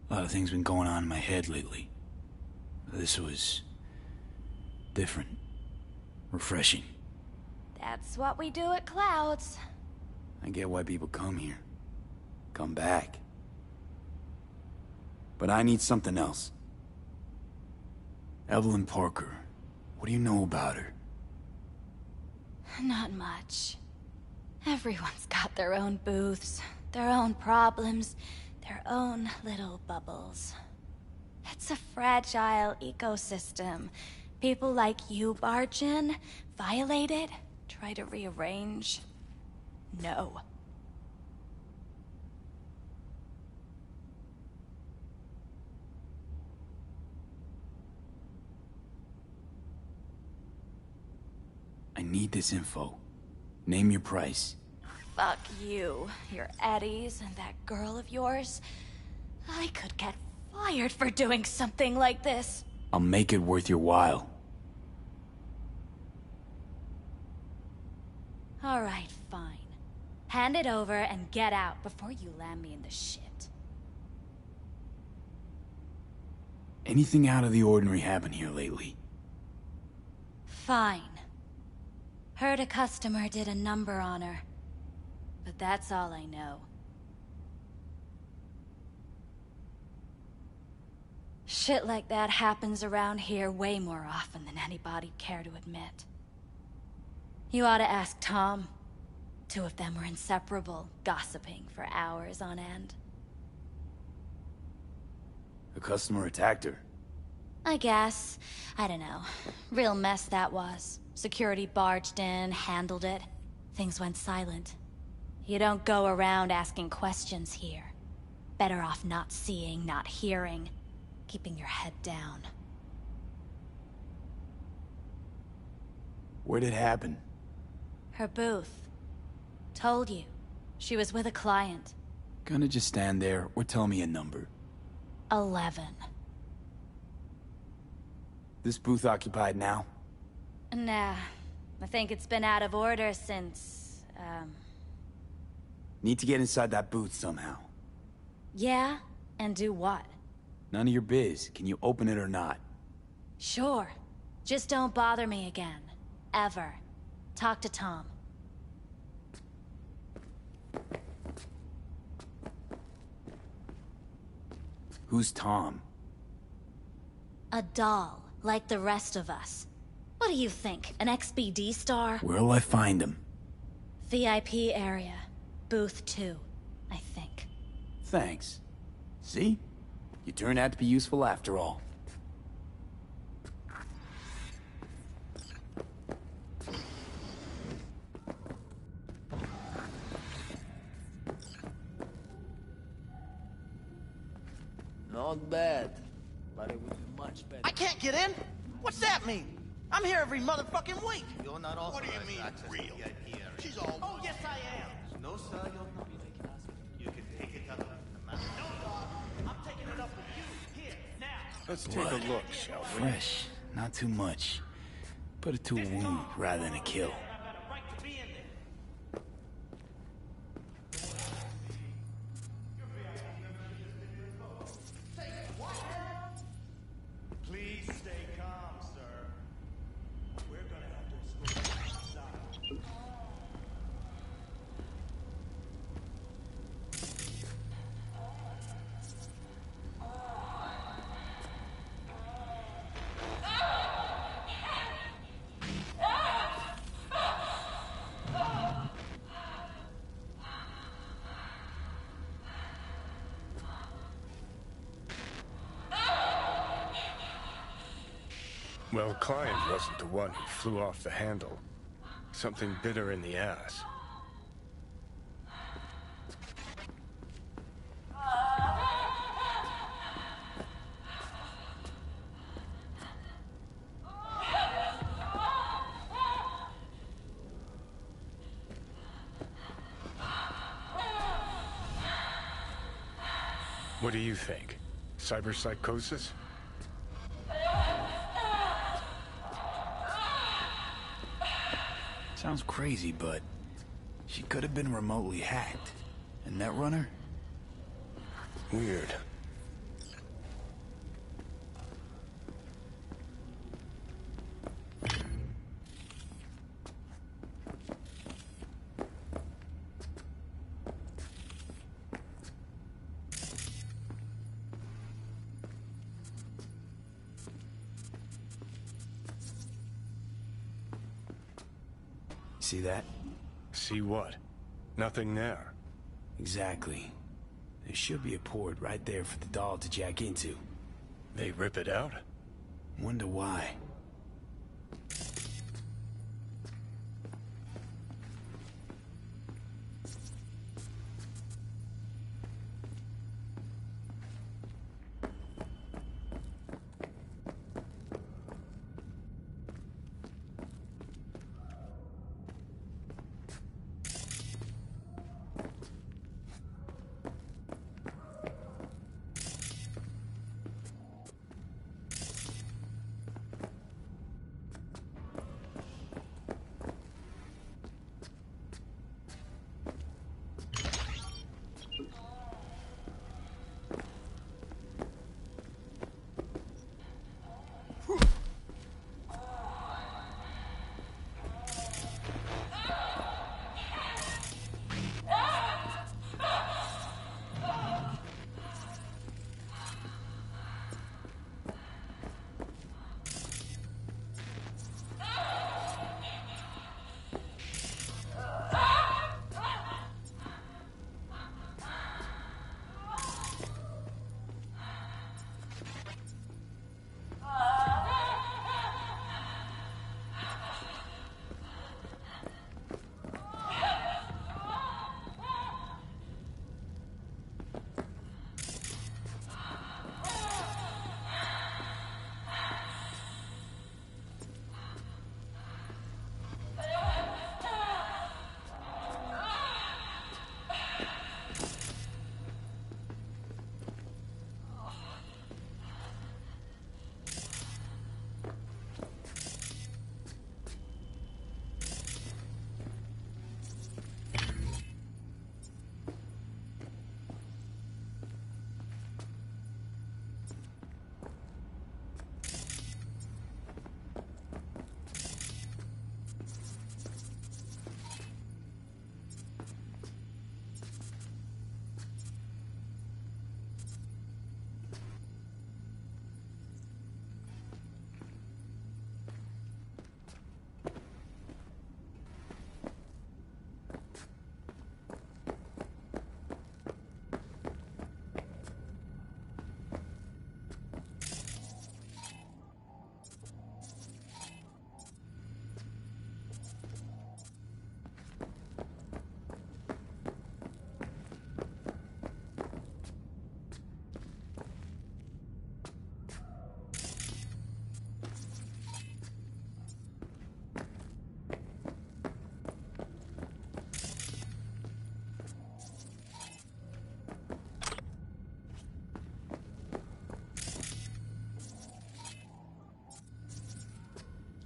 [SPEAKER 5] A lot of things been going on in my head lately. This was Different. Refreshing.
[SPEAKER 1] That's what we do at Clouds.
[SPEAKER 5] I get why people come here. Come back. But I need something else. Evelyn Parker. What do you know about her?
[SPEAKER 1] Not much. Everyone's got their own booths, their own problems, their own little bubbles. It's a fragile ecosystem. People like you barge in, violate it, try to rearrange. No.
[SPEAKER 5] I need this info. Name your price.
[SPEAKER 1] Fuck you, your Eddies, and that girl of yours. I could get fired for doing something like this.
[SPEAKER 5] I'll make it worth your while.
[SPEAKER 1] All right, fine. Hand it over and get out before you land me in the shit.
[SPEAKER 5] Anything out of the ordinary happen here lately?
[SPEAKER 1] Fine. Heard a customer did a number on her. But that's all I know. Shit like that happens around here way more often than anybody'd care to admit. You ought to ask Tom. Two of them were inseparable, gossiping for hours on end.
[SPEAKER 5] A customer attacked her.
[SPEAKER 1] I guess. I don't know. Real mess that was. Security barged in, handled it. Things went silent. You don't go around asking questions here. Better off not seeing, not hearing. Keeping your head down.
[SPEAKER 5] Where'd it happen?
[SPEAKER 1] Her booth. Told you. She was with a client.
[SPEAKER 5] Gonna just stand there or tell me a number.
[SPEAKER 1] 11.
[SPEAKER 5] This booth occupied now?
[SPEAKER 1] Nah. I think it's been out of order since,
[SPEAKER 5] Need to get inside that booth somehow.
[SPEAKER 1] Yeah? And do what?
[SPEAKER 5] None of your biz. Can you open it or not?
[SPEAKER 1] Sure. Just don't bother me again. Ever. Talk to Tom.
[SPEAKER 5] Who's Tom?
[SPEAKER 1] A doll, like the rest of us. What do you think, an XBD star?
[SPEAKER 5] Where'll I find him?
[SPEAKER 1] VIP area. Booth 2, I think.
[SPEAKER 5] Thanks. See? You turned out to be useful after all.
[SPEAKER 7] Not bad, but it would be much better.
[SPEAKER 6] I can't get in? What's that mean? I'm here every motherfucking week.
[SPEAKER 17] You're not
[SPEAKER 6] What
[SPEAKER 17] authorized
[SPEAKER 6] do you mean,
[SPEAKER 17] to access
[SPEAKER 6] real?
[SPEAKER 17] the VIP area.
[SPEAKER 6] She's all... Oh, yes, I am.
[SPEAKER 17] No, sir, you're not. You can pick it up in the mouth.
[SPEAKER 6] No, dog. I'm taking it up with you. Here, now.
[SPEAKER 8] Let's take
[SPEAKER 5] Blood.
[SPEAKER 8] a look, shall we?
[SPEAKER 5] Fresh. Not too much. Put it to a wound rather than a kill.
[SPEAKER 15] Please stay calm, sir. We're gonna have to escort you outside.
[SPEAKER 8] Well, client wasn't the one who flew off the handle. Something bit her in the ass. What do you think? Cyberpsychosis?
[SPEAKER 5] Sounds crazy, but she could have been remotely hacked. And Netrunner?
[SPEAKER 8] Weird.
[SPEAKER 5] See that?
[SPEAKER 8] See what? Nothing there.
[SPEAKER 5] Exactly. There should be a port right there for the doll to jack into.
[SPEAKER 8] They rip it out?
[SPEAKER 5] Wonder why.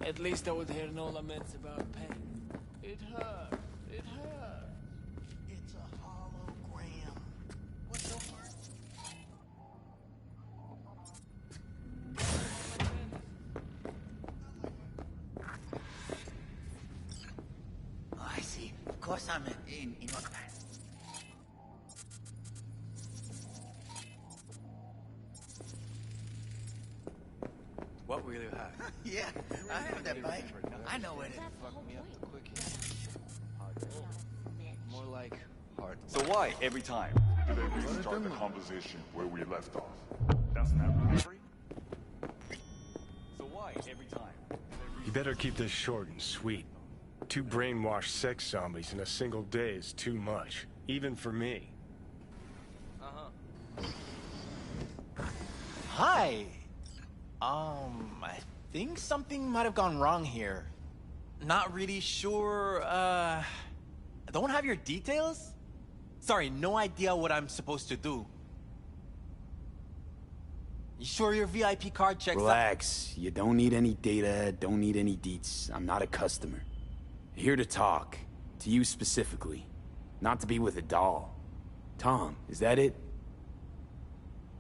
[SPEAKER 3] At least I would hear no laments about pain. It hurt. It hurt.
[SPEAKER 6] It's a hologram. What's over?
[SPEAKER 4] Oh, I see. Of course I'm in what class?
[SPEAKER 23] What will you have?
[SPEAKER 4] Yeah, I have that bike. I know it.
[SPEAKER 23] More like hard.
[SPEAKER 24] So why, every time?
[SPEAKER 25] Do they restart the conversation where we left off? That's not memory?
[SPEAKER 24] So why, every time?
[SPEAKER 8] You better keep this short and sweet. 2 brainwashed sex zombies in a single day is too much, even for me.
[SPEAKER 26] Hi. I think something might have gone wrong here. Not really sure, don't have your details? Sorry, no idea what I'm supposed to do. You sure your VIP card checks out?
[SPEAKER 5] Relax. You don't need any data, don't need any deets. I'm not a customer. Here to talk. To you specifically. Not to be with a doll. Tom, is that it?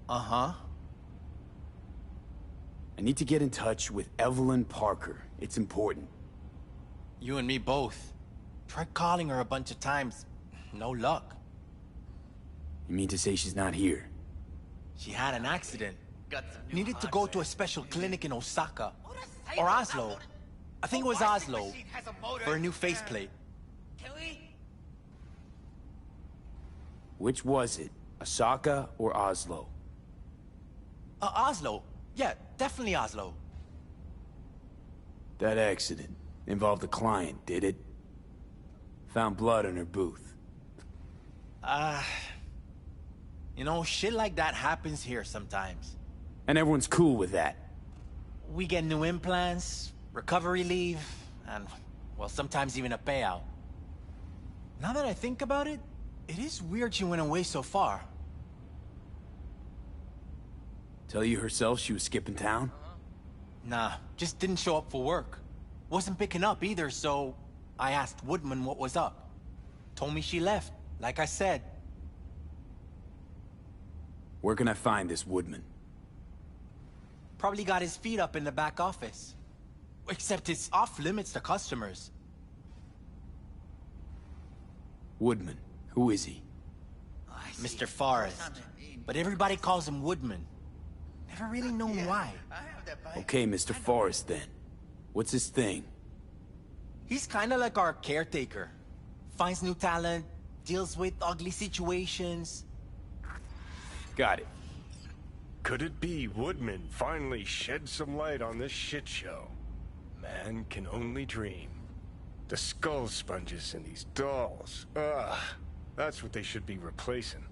[SPEAKER 26] Uh-huh.
[SPEAKER 5] I need to get in touch with Evelyn Parker. It's important.
[SPEAKER 26] You and me both. Tried calling her a bunch of times. No luck.
[SPEAKER 5] You mean to say she's not here?
[SPEAKER 26] She had an accident. Needed to go to a special clinic in Osaka. Or Oslo. I think it was Oslo. For a new faceplate.
[SPEAKER 4] Can we?
[SPEAKER 5] Which was it? Osaka or Oslo?
[SPEAKER 26] Oslo. Yeah, definitely Oslo.
[SPEAKER 5] That accident involved a client, did it? Found blood in her booth.
[SPEAKER 26] You know, shit like that happens here sometimes.
[SPEAKER 5] And everyone's cool with that.
[SPEAKER 26] We get new implants, recovery leave, and, well, sometimes even a payout. Now that I think about it, it is weird she went away so far.
[SPEAKER 5] Tell you herself she was skipping town?
[SPEAKER 26] Nah, just didn't show up for work. Wasn't picking up either, so I asked Woodman what was up. Told me she left, like I said.
[SPEAKER 5] Where can I find this Woodman?
[SPEAKER 26] Probably got his feet up in the back office. Except it's off limits to customers.
[SPEAKER 5] Woodman, who is he?
[SPEAKER 26] Mr. Forrest. But everybody calls him Woodman. Never really known why.
[SPEAKER 5] Okay, Mr. Forrest then. What's his thing?
[SPEAKER 26] He's kinda like our caretaker. Finds new talent, deals with ugly situations.
[SPEAKER 5] Got it.
[SPEAKER 8] Could it be Woodman finally shed some light on this shit show? Man can only dream. The skull sponges in these dolls. Ugh. That's what they should be replacing.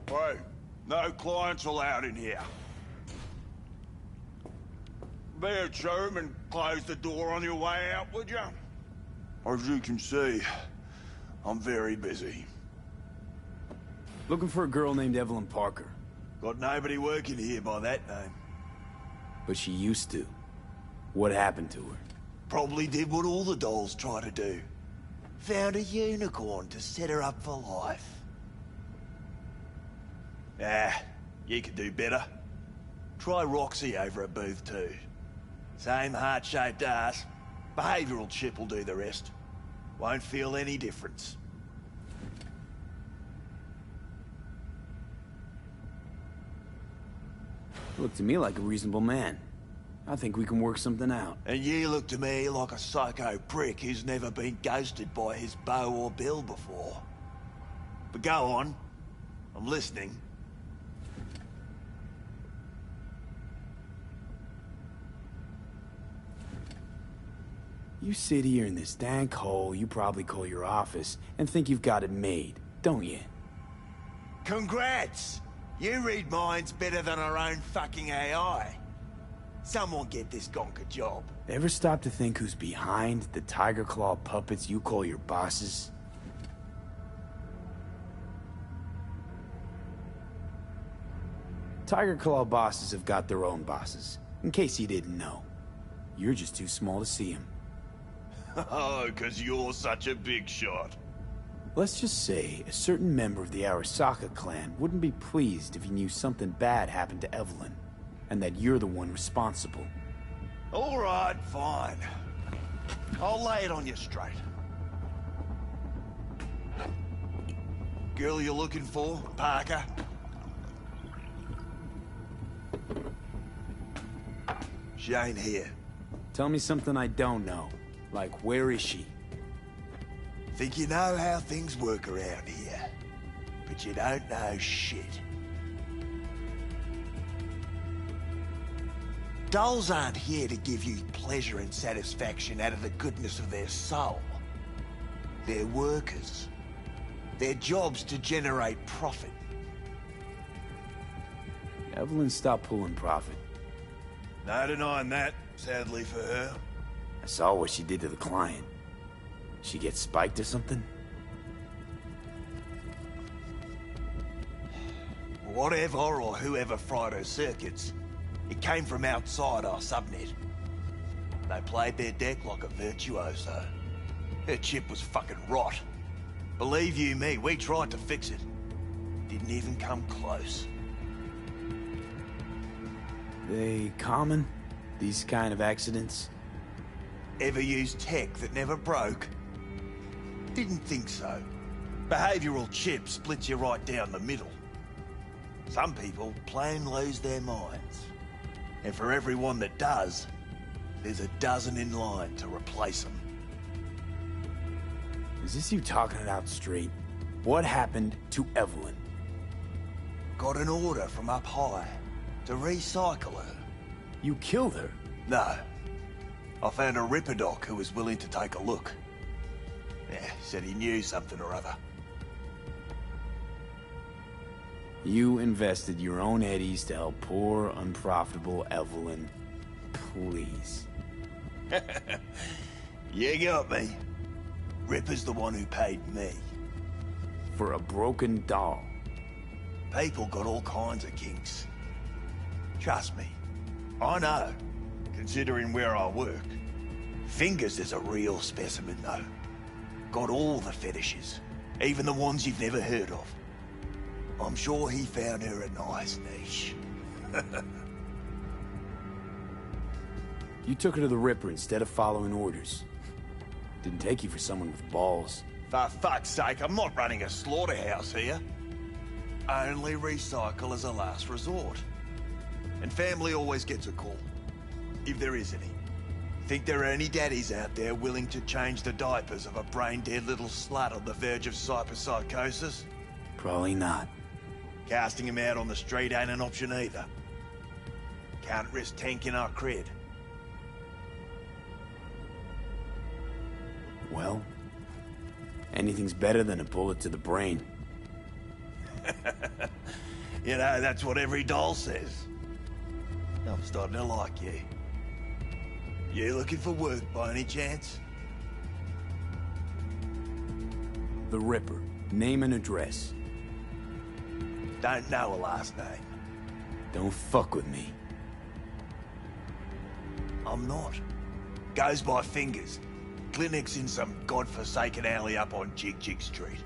[SPEAKER 9] Hey, no clients allowed in here. Be a chum and close the door on your way out, would you? As you can see, I'm very busy.
[SPEAKER 5] Looking for a girl named Evelyn Parker.
[SPEAKER 9] Got nobody working here by that name.
[SPEAKER 5] But she used to. What happened to her?
[SPEAKER 9] Probably did what all the dolls try to do. Found a unicorn to set her up for life. Ah, you could do better. Try Roxy over at Booth 2. Same heart-shaped ass. Behavioral chip will do the rest. Won't feel any difference.
[SPEAKER 5] Look to me like a reasonable man. I think we can work something out.
[SPEAKER 9] And you look to me like a psycho prick who's never been ghosted by his beau or bill before. But go on. I'm listening.
[SPEAKER 5] You sit here in this dank hole you probably call your office and think you've got it made, don't you?
[SPEAKER 9] Congrats! You read minds better than our own fucking AI. Someone get this gonk a job.
[SPEAKER 5] Ever stop to think who's behind the tiger claw puppets you call your bosses? Tiger claw bosses have got their own bosses, in case you didn't know. You're just too small to see them.
[SPEAKER 9] Oh, 'cause you're such a big shot.
[SPEAKER 5] Let's just say a certain member of the Arasaka clan wouldn't be pleased if he knew something bad happened to Evelyn, and that you're the one responsible.
[SPEAKER 9] All right, fine. I'll lay it on you straight. Girl you're looking for, Parker? She ain't here.
[SPEAKER 5] Tell me something I don't know. Like, where is she?
[SPEAKER 9] Think you know how things work around here, but you don't know shit. Dolls aren't here to give you pleasure and satisfaction out of the goodness of their soul. They're workers. Their job's to generate profit.
[SPEAKER 5] Evelyn stopped pulling profit.
[SPEAKER 9] No denying that, sadly for her.
[SPEAKER 5] I saw what she did to the client. She get spiked or something?
[SPEAKER 9] Whatever or whoever fried her circuits, it came from outside our subnet. They played their deck like a virtuoso. Her chip was fucking rot. Believe you me, we tried to fix it. Didn't even come close.
[SPEAKER 5] They common? These kind of accidents?
[SPEAKER 9] Ever used tech that never broke? Didn't think so. Behavioral chip splits you right down the middle. Some people plain lose their minds. And for everyone that does, there's a dozen in line to replace them.
[SPEAKER 5] Is this you talking it out straight? What happened to Evelyn?
[SPEAKER 9] Got an order from up high to recycle her.
[SPEAKER 5] You killed her?
[SPEAKER 9] No. I found a Ripper doc who was willing to take a look. Yeah, said he knew something or other.
[SPEAKER 5] You invested your own eddies to help poor, unprofitable Evelyn. Please.
[SPEAKER 9] You got me. Ripper's the one who paid me.
[SPEAKER 5] For a broken doll.
[SPEAKER 9] People got all kinds of kinks. Trust me. I know, considering where I work. Fingers is a real specimen, though. Got all the fetishes, even the ones you've never heard of. I'm sure he found her a nice niche.
[SPEAKER 5] You took her to the Ripper instead of following orders. Didn't take you for someone with balls.
[SPEAKER 9] For fuck's sake, I'm not running a slaughterhouse here. Only recycle as a last resort. And family always gets a call, if there is any. Think there are any daddies out there willing to change the diapers of a brain-dead little slut on the verge of hyperpsychosis?
[SPEAKER 5] Probably not.
[SPEAKER 9] Casting him out on the street ain't an option either. Can't risk tanking our cred.
[SPEAKER 5] Well, anything's better than a bullet to the brain.
[SPEAKER 9] You know, that's what every doll says. I'm starting to like you. You looking for work by any chance?
[SPEAKER 5] The Ripper. Name and address.
[SPEAKER 9] Don't know a last name.
[SPEAKER 5] Don't fuck with me.
[SPEAKER 9] I'm not. Goes by Fingers. Clinic's in some godforsaken alley up on Jig Jig Street.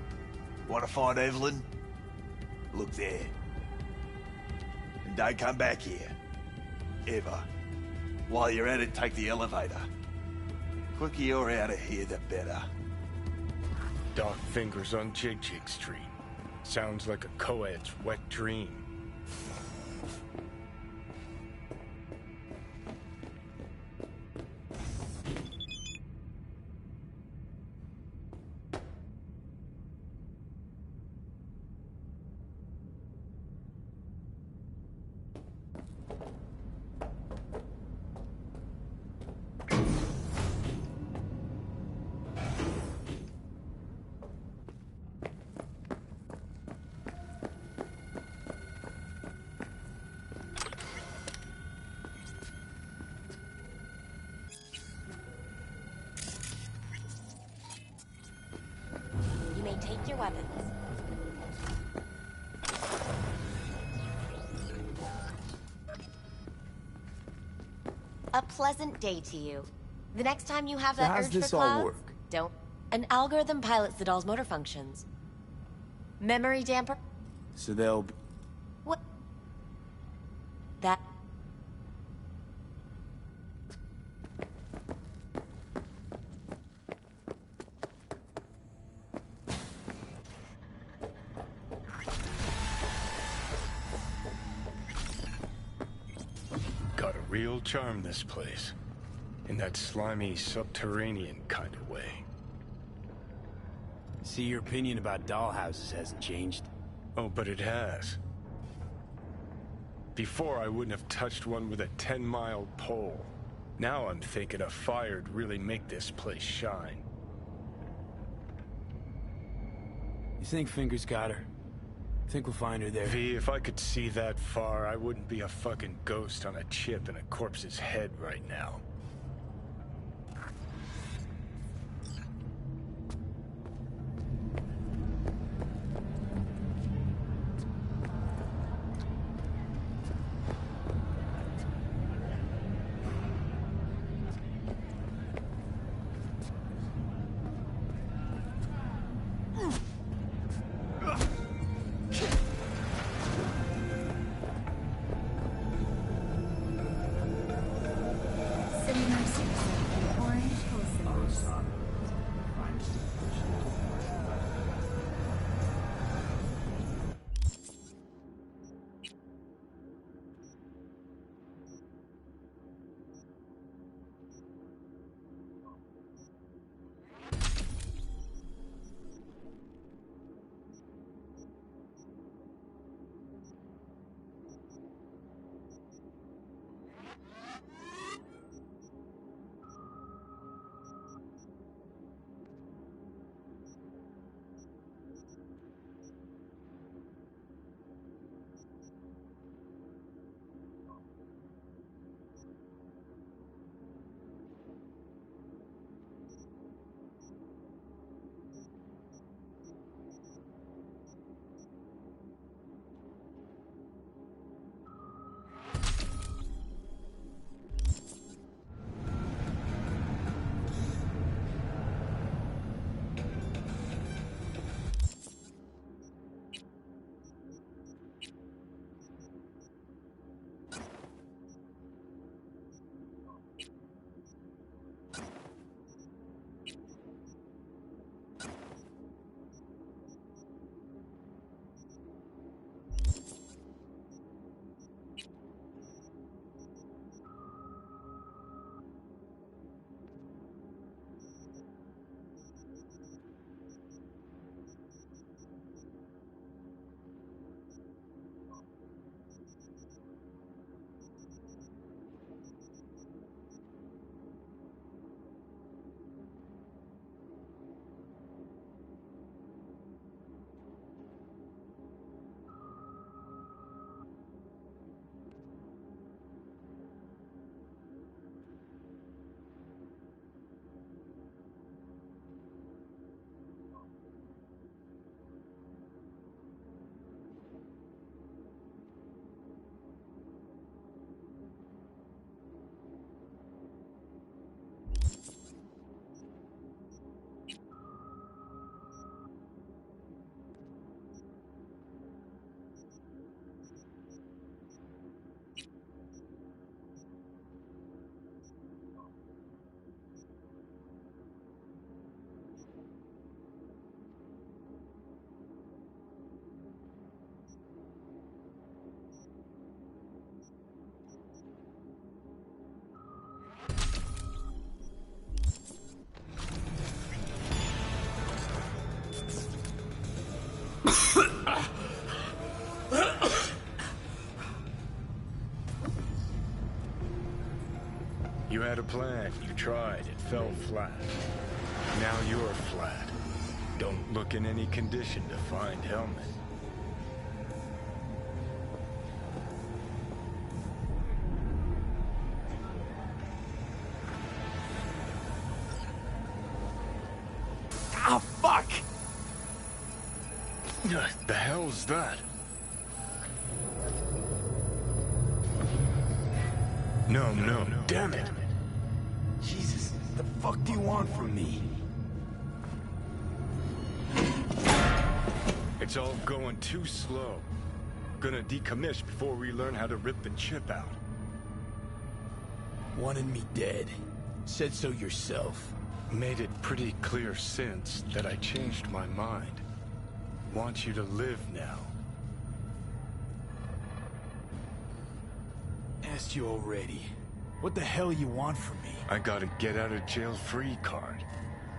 [SPEAKER 9] Want to find Evelyn? Look there. And don't come back here. Ever. While you're at it, take the elevator. Quicker you're out of here, the better.
[SPEAKER 8] Dark Fingers on Jig Jig Street. Sounds like a co-ed's wet dream.
[SPEAKER 22] You may take your weapons. A pleasant day to you. The next time you have
[SPEAKER 5] So
[SPEAKER 22] that
[SPEAKER 5] how's
[SPEAKER 22] urge
[SPEAKER 5] this
[SPEAKER 22] for
[SPEAKER 5] all
[SPEAKER 22] clouds,
[SPEAKER 5] work?
[SPEAKER 22] don't. An algorithm pilots the doll's motor functions. Memory damper.
[SPEAKER 5] So they'll...
[SPEAKER 22] What? That.
[SPEAKER 8] Got a real charm, this place. In that slimy, subterranean kind of way.
[SPEAKER 5] See, your opinion about dollhouses hasn't changed.
[SPEAKER 8] Oh, but it has. Before, I wouldn't have touched one with a 10-mile pole. Now I'm thinking a fire'd really make this place shine.
[SPEAKER 5] You think Fingers got her? Think we'll find her there?
[SPEAKER 8] V, if I could see that far, I wouldn't be a fucking ghost on a chip in a corpse's head right now. You had a plan, you tried, it fell flat. Now you're flat. Don't look in any condition to find Helmet. Oh, fuck! The hell's that? No, damn it.
[SPEAKER 5] Jesus, the fuck do you want from me?
[SPEAKER 8] It's all going too slow. Gonna decommiss before we learn how to rip the chip out.
[SPEAKER 5] Wanted me dead. Said so yourself.
[SPEAKER 8] Made it pretty clear since that I changed my mind. Want you to live now.
[SPEAKER 5] Asked you already. What the hell you want from me?
[SPEAKER 8] I got a get out of jail free card.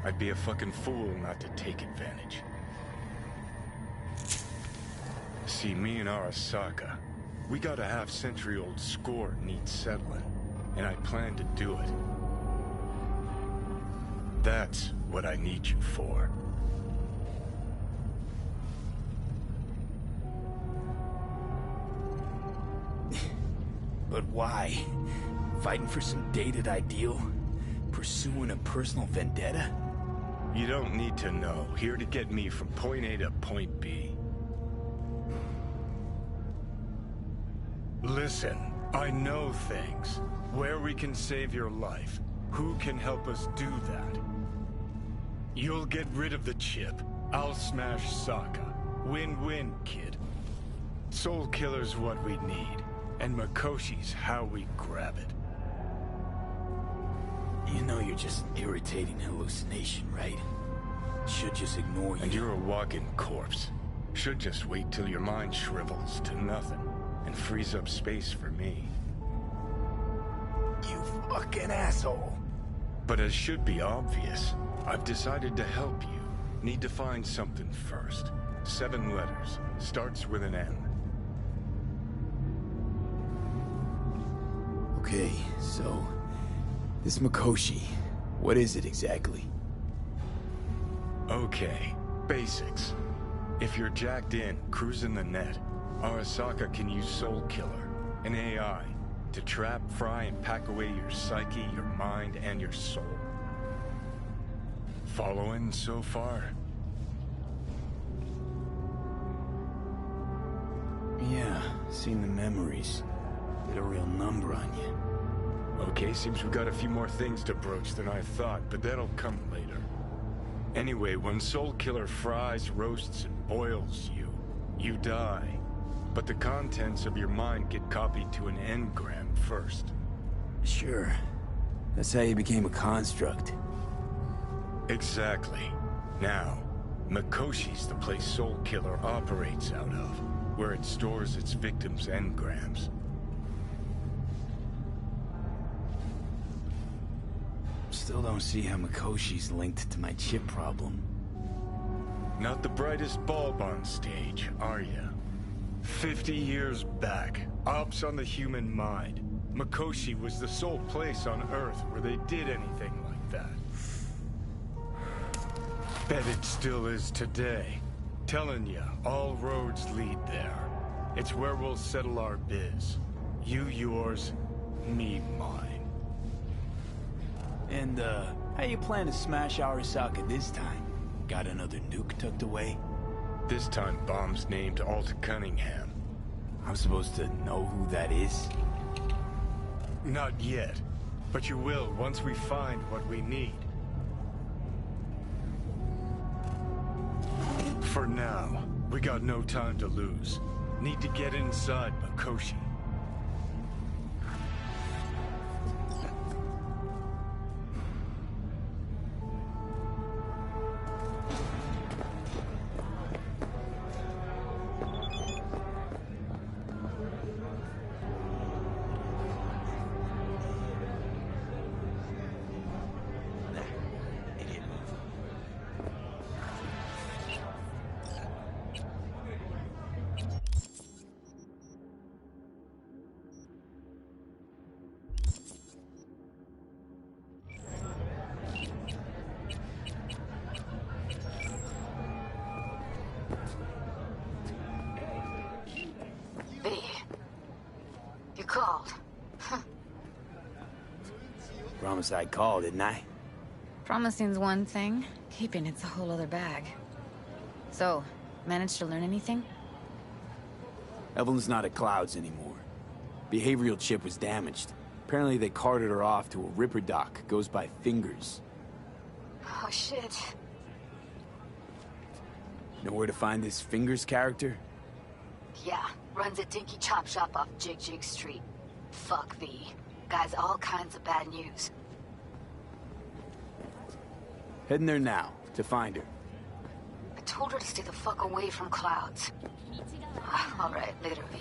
[SPEAKER 8] I'd be a fucking fool not to take advantage. See, me and Arasaka, we got a half-century-old score needs settling, and I plan to do it. That's what I need you for.
[SPEAKER 5] But why? Fighting for some dated ideal? Pursuing a personal vendetta?
[SPEAKER 8] You don't need to know. Here to get me from point A to point B. Listen, I know things. Where we can save your life. Who can help us do that? You'll get rid of the chip. I'll smash Sokka. Win-win, kid. Soul Killer's what we need. And Makoshi's how we grab it.
[SPEAKER 5] You know you're just an irritating hallucination, right? Should just ignore you.
[SPEAKER 8] And you're a walking corpse. Should just wait till your mind shrivels to nothing and frees up space for me.
[SPEAKER 5] You fucking asshole.
[SPEAKER 8] But as should be obvious, I've decided to help you. Need to find something first. 7 letters. Starts with an M.
[SPEAKER 5] Okay, so... this Makoshi, what is it exactly?
[SPEAKER 8] Okay, basics. If you're jacked in, cruising the net, Arasaka can use Soul Killer, an AI, to trap, fry, and pack away your psyche, your mind, and your soul. Following so far?
[SPEAKER 5] Yeah, seen the memories. Did a real number on you.
[SPEAKER 8] Okay, seems we got a few more things to broach than I thought, but that'll come later. Anyway, when Soul Killer fries, roasts, and boils you, you die. But the contents of your mind get copied to an engram first.
[SPEAKER 5] Sure. That's how you became a construct.
[SPEAKER 8] Exactly. Now, Makoshi's the place Soul Killer operates out of, where it stores its victims' engrams.
[SPEAKER 5] Still don't see how Makoshi's linked to my chip problem.
[SPEAKER 8] Not the brightest bulb on stage, are ya? 50 years back, ops on the human mind. Makoshi was the sole place on Earth where they did anything like that. Bet it still is today. Telling ya, all roads lead there. It's where we'll settle our biz. You yours, me mine.
[SPEAKER 5] And, how you plan to smash Arasaka this time? Got another nuke tucked away?
[SPEAKER 8] This time, bomb's named Alta Cunningham.
[SPEAKER 5] I'm supposed to know who that is?
[SPEAKER 8] Not yet, but you will once we find what we need. For now, we got no time to lose. Need to get inside Makoshi.
[SPEAKER 10] You called.
[SPEAKER 5] Promise I'd call, didn't I?
[SPEAKER 10] Promising's one thing, keeping it's a whole other bag. So, managed to learn anything?
[SPEAKER 5] Evelyn's not at Clouds anymore. Behavioral chip was damaged. Apparently they carted her off to a ripper dock. Goes by Fingers.
[SPEAKER 10] Oh, shit.
[SPEAKER 5] Know where to find this Fingers character?
[SPEAKER 10] Yeah, runs a dinky chop shop off Jig Jig Street. Fuck V. Guy's all kinds of bad news.
[SPEAKER 5] Heading there now, to find her.
[SPEAKER 10] I told her to stay the fuck away from Clouds. Alright, later, V.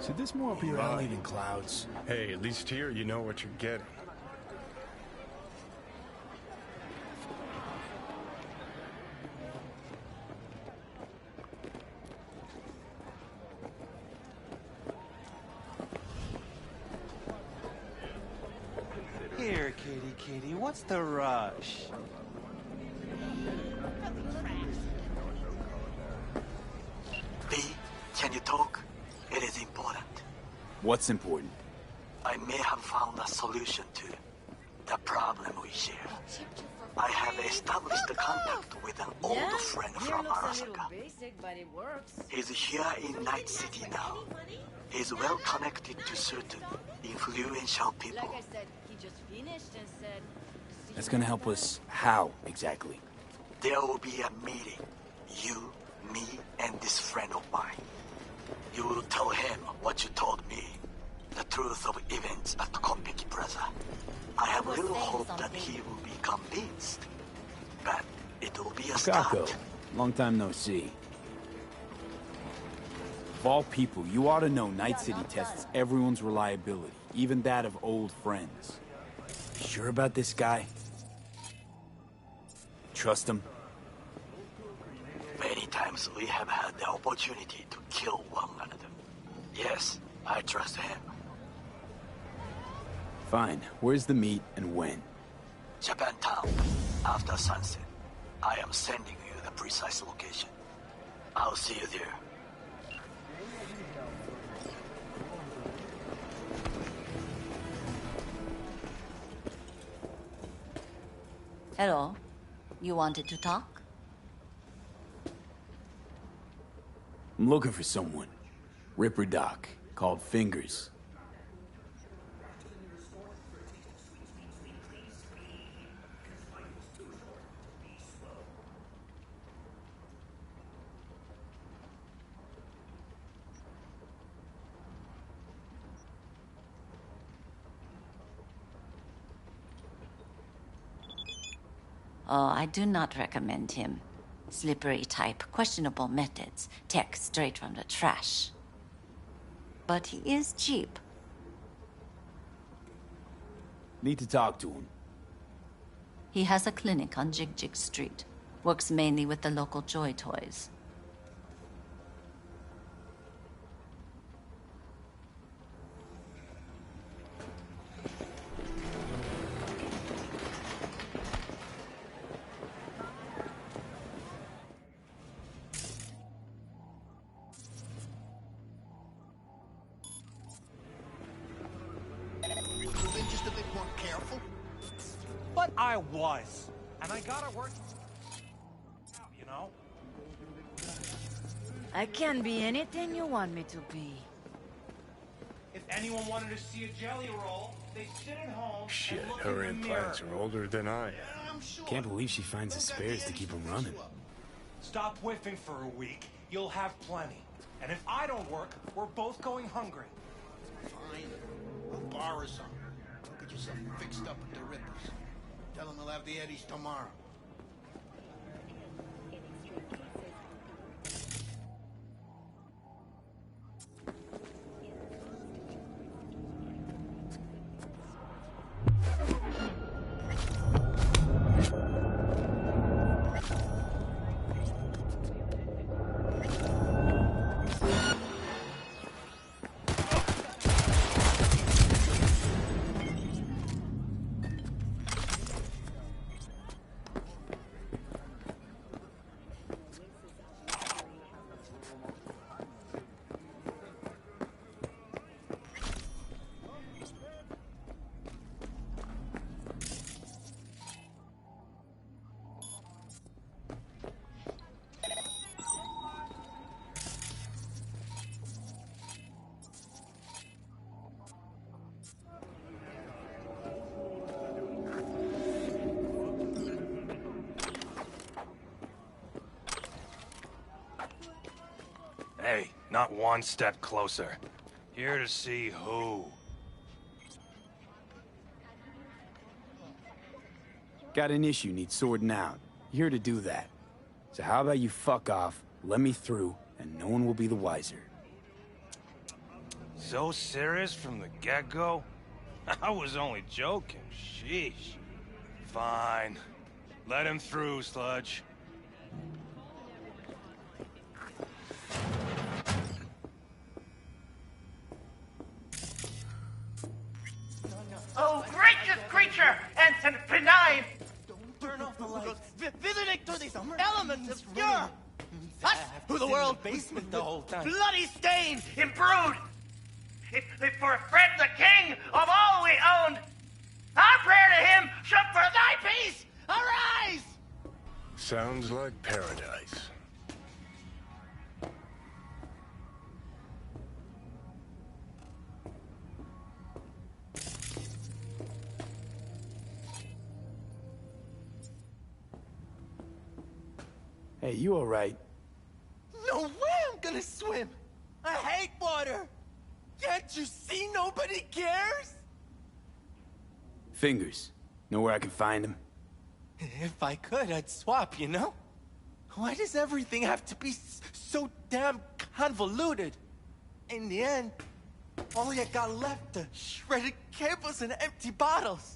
[SPEAKER 5] So this more up your alley than clouds?
[SPEAKER 8] Hey, at least here you know what you're getting.
[SPEAKER 11] Here, kitty, what's the rush?
[SPEAKER 7] B, can you talk? It is important.
[SPEAKER 5] What's important?
[SPEAKER 7] I may have found a solution to the problem we share. I have established a contact with an old friend from Arasaka.
[SPEAKER 10] Basic, but it works.
[SPEAKER 7] He's here in Night City now. He's well connected to certain influential people.
[SPEAKER 10] Like I said, he just finished and said...
[SPEAKER 5] That's gonna help us how, exactly?
[SPEAKER 7] There will be a meeting. You, me, and this friend of mine. You will tell him what you told me. The truth of events at Konpeki Plaza. I have little hope that he will be convinced. But it will be a
[SPEAKER 5] Kako,
[SPEAKER 7] start.
[SPEAKER 5] long time no see. Of all people, you ought to know Night City tests everyone's reliability, even that of old friends. Sure about this guy? Trust him?
[SPEAKER 7] Many times we have had the opportunity to kill one another. Yes, I trust him.
[SPEAKER 5] Fine. Where's the meet and when?
[SPEAKER 7] Japantown, after sunset. I am sending you the precise location. I'll see you there.
[SPEAKER 1] Hello. You wanted to talk?
[SPEAKER 5] I'm looking for someone. Ripper Doc, called Fingers.
[SPEAKER 1] Oh, I do not recommend him. Slippery type, questionable methods, tech straight from the trash. But he is cheap.
[SPEAKER 5] Need to talk to him.
[SPEAKER 1] He has a clinic on Jig Jig Street. Works mainly with the local Joy Toys.
[SPEAKER 6] Just a bit more careful.
[SPEAKER 11] But I was. And I gotta work out, you know?
[SPEAKER 10] I can be anything you want me to be.
[SPEAKER 11] If anyone wanted to see a jelly roll, they sit at home.
[SPEAKER 8] Shit,
[SPEAKER 11] and look
[SPEAKER 8] her
[SPEAKER 11] in the mirror.
[SPEAKER 8] implants are older than I am.
[SPEAKER 5] Can't believe she finds the spares to keep him running.
[SPEAKER 11] Stop whiffing for a week. You'll have plenty. And if I don't work, we're both going hungry.
[SPEAKER 6] Fine. I'll borrow some. Get yourself fixed up with the Rippers. Tell them we'll have the Eddies tomorrow.
[SPEAKER 11] Hey, not one step closer. Here to see who.
[SPEAKER 5] Got an issue needs sorting out. Here to do that. So how about you fuck off, let me through, and no one will be the wiser.
[SPEAKER 2] So serious from the get-go? I was only joking, sheesh. Fine. Let him through, Sludge.
[SPEAKER 13] Oh, gracious creature and benign!
[SPEAKER 26] Turn off the lights.
[SPEAKER 13] Visiting through these elements obscure! Us
[SPEAKER 26] Through the world basement the whole time.
[SPEAKER 13] bloody stain, imbrued! If for a friend the king of all we owned, our prayer to him should for thy peace arise!
[SPEAKER 8] Sounds like paradise.
[SPEAKER 5] Hey, you all right?
[SPEAKER 26] No way I'm gonna swim! I hate water! Can't you see nobody cares?
[SPEAKER 5] Fingers. Know where I can find him?
[SPEAKER 26] If I could, I'd swap, you know? Why does everything have to be so damn convoluted? In the end, all you got left are shredded cables and empty bottles.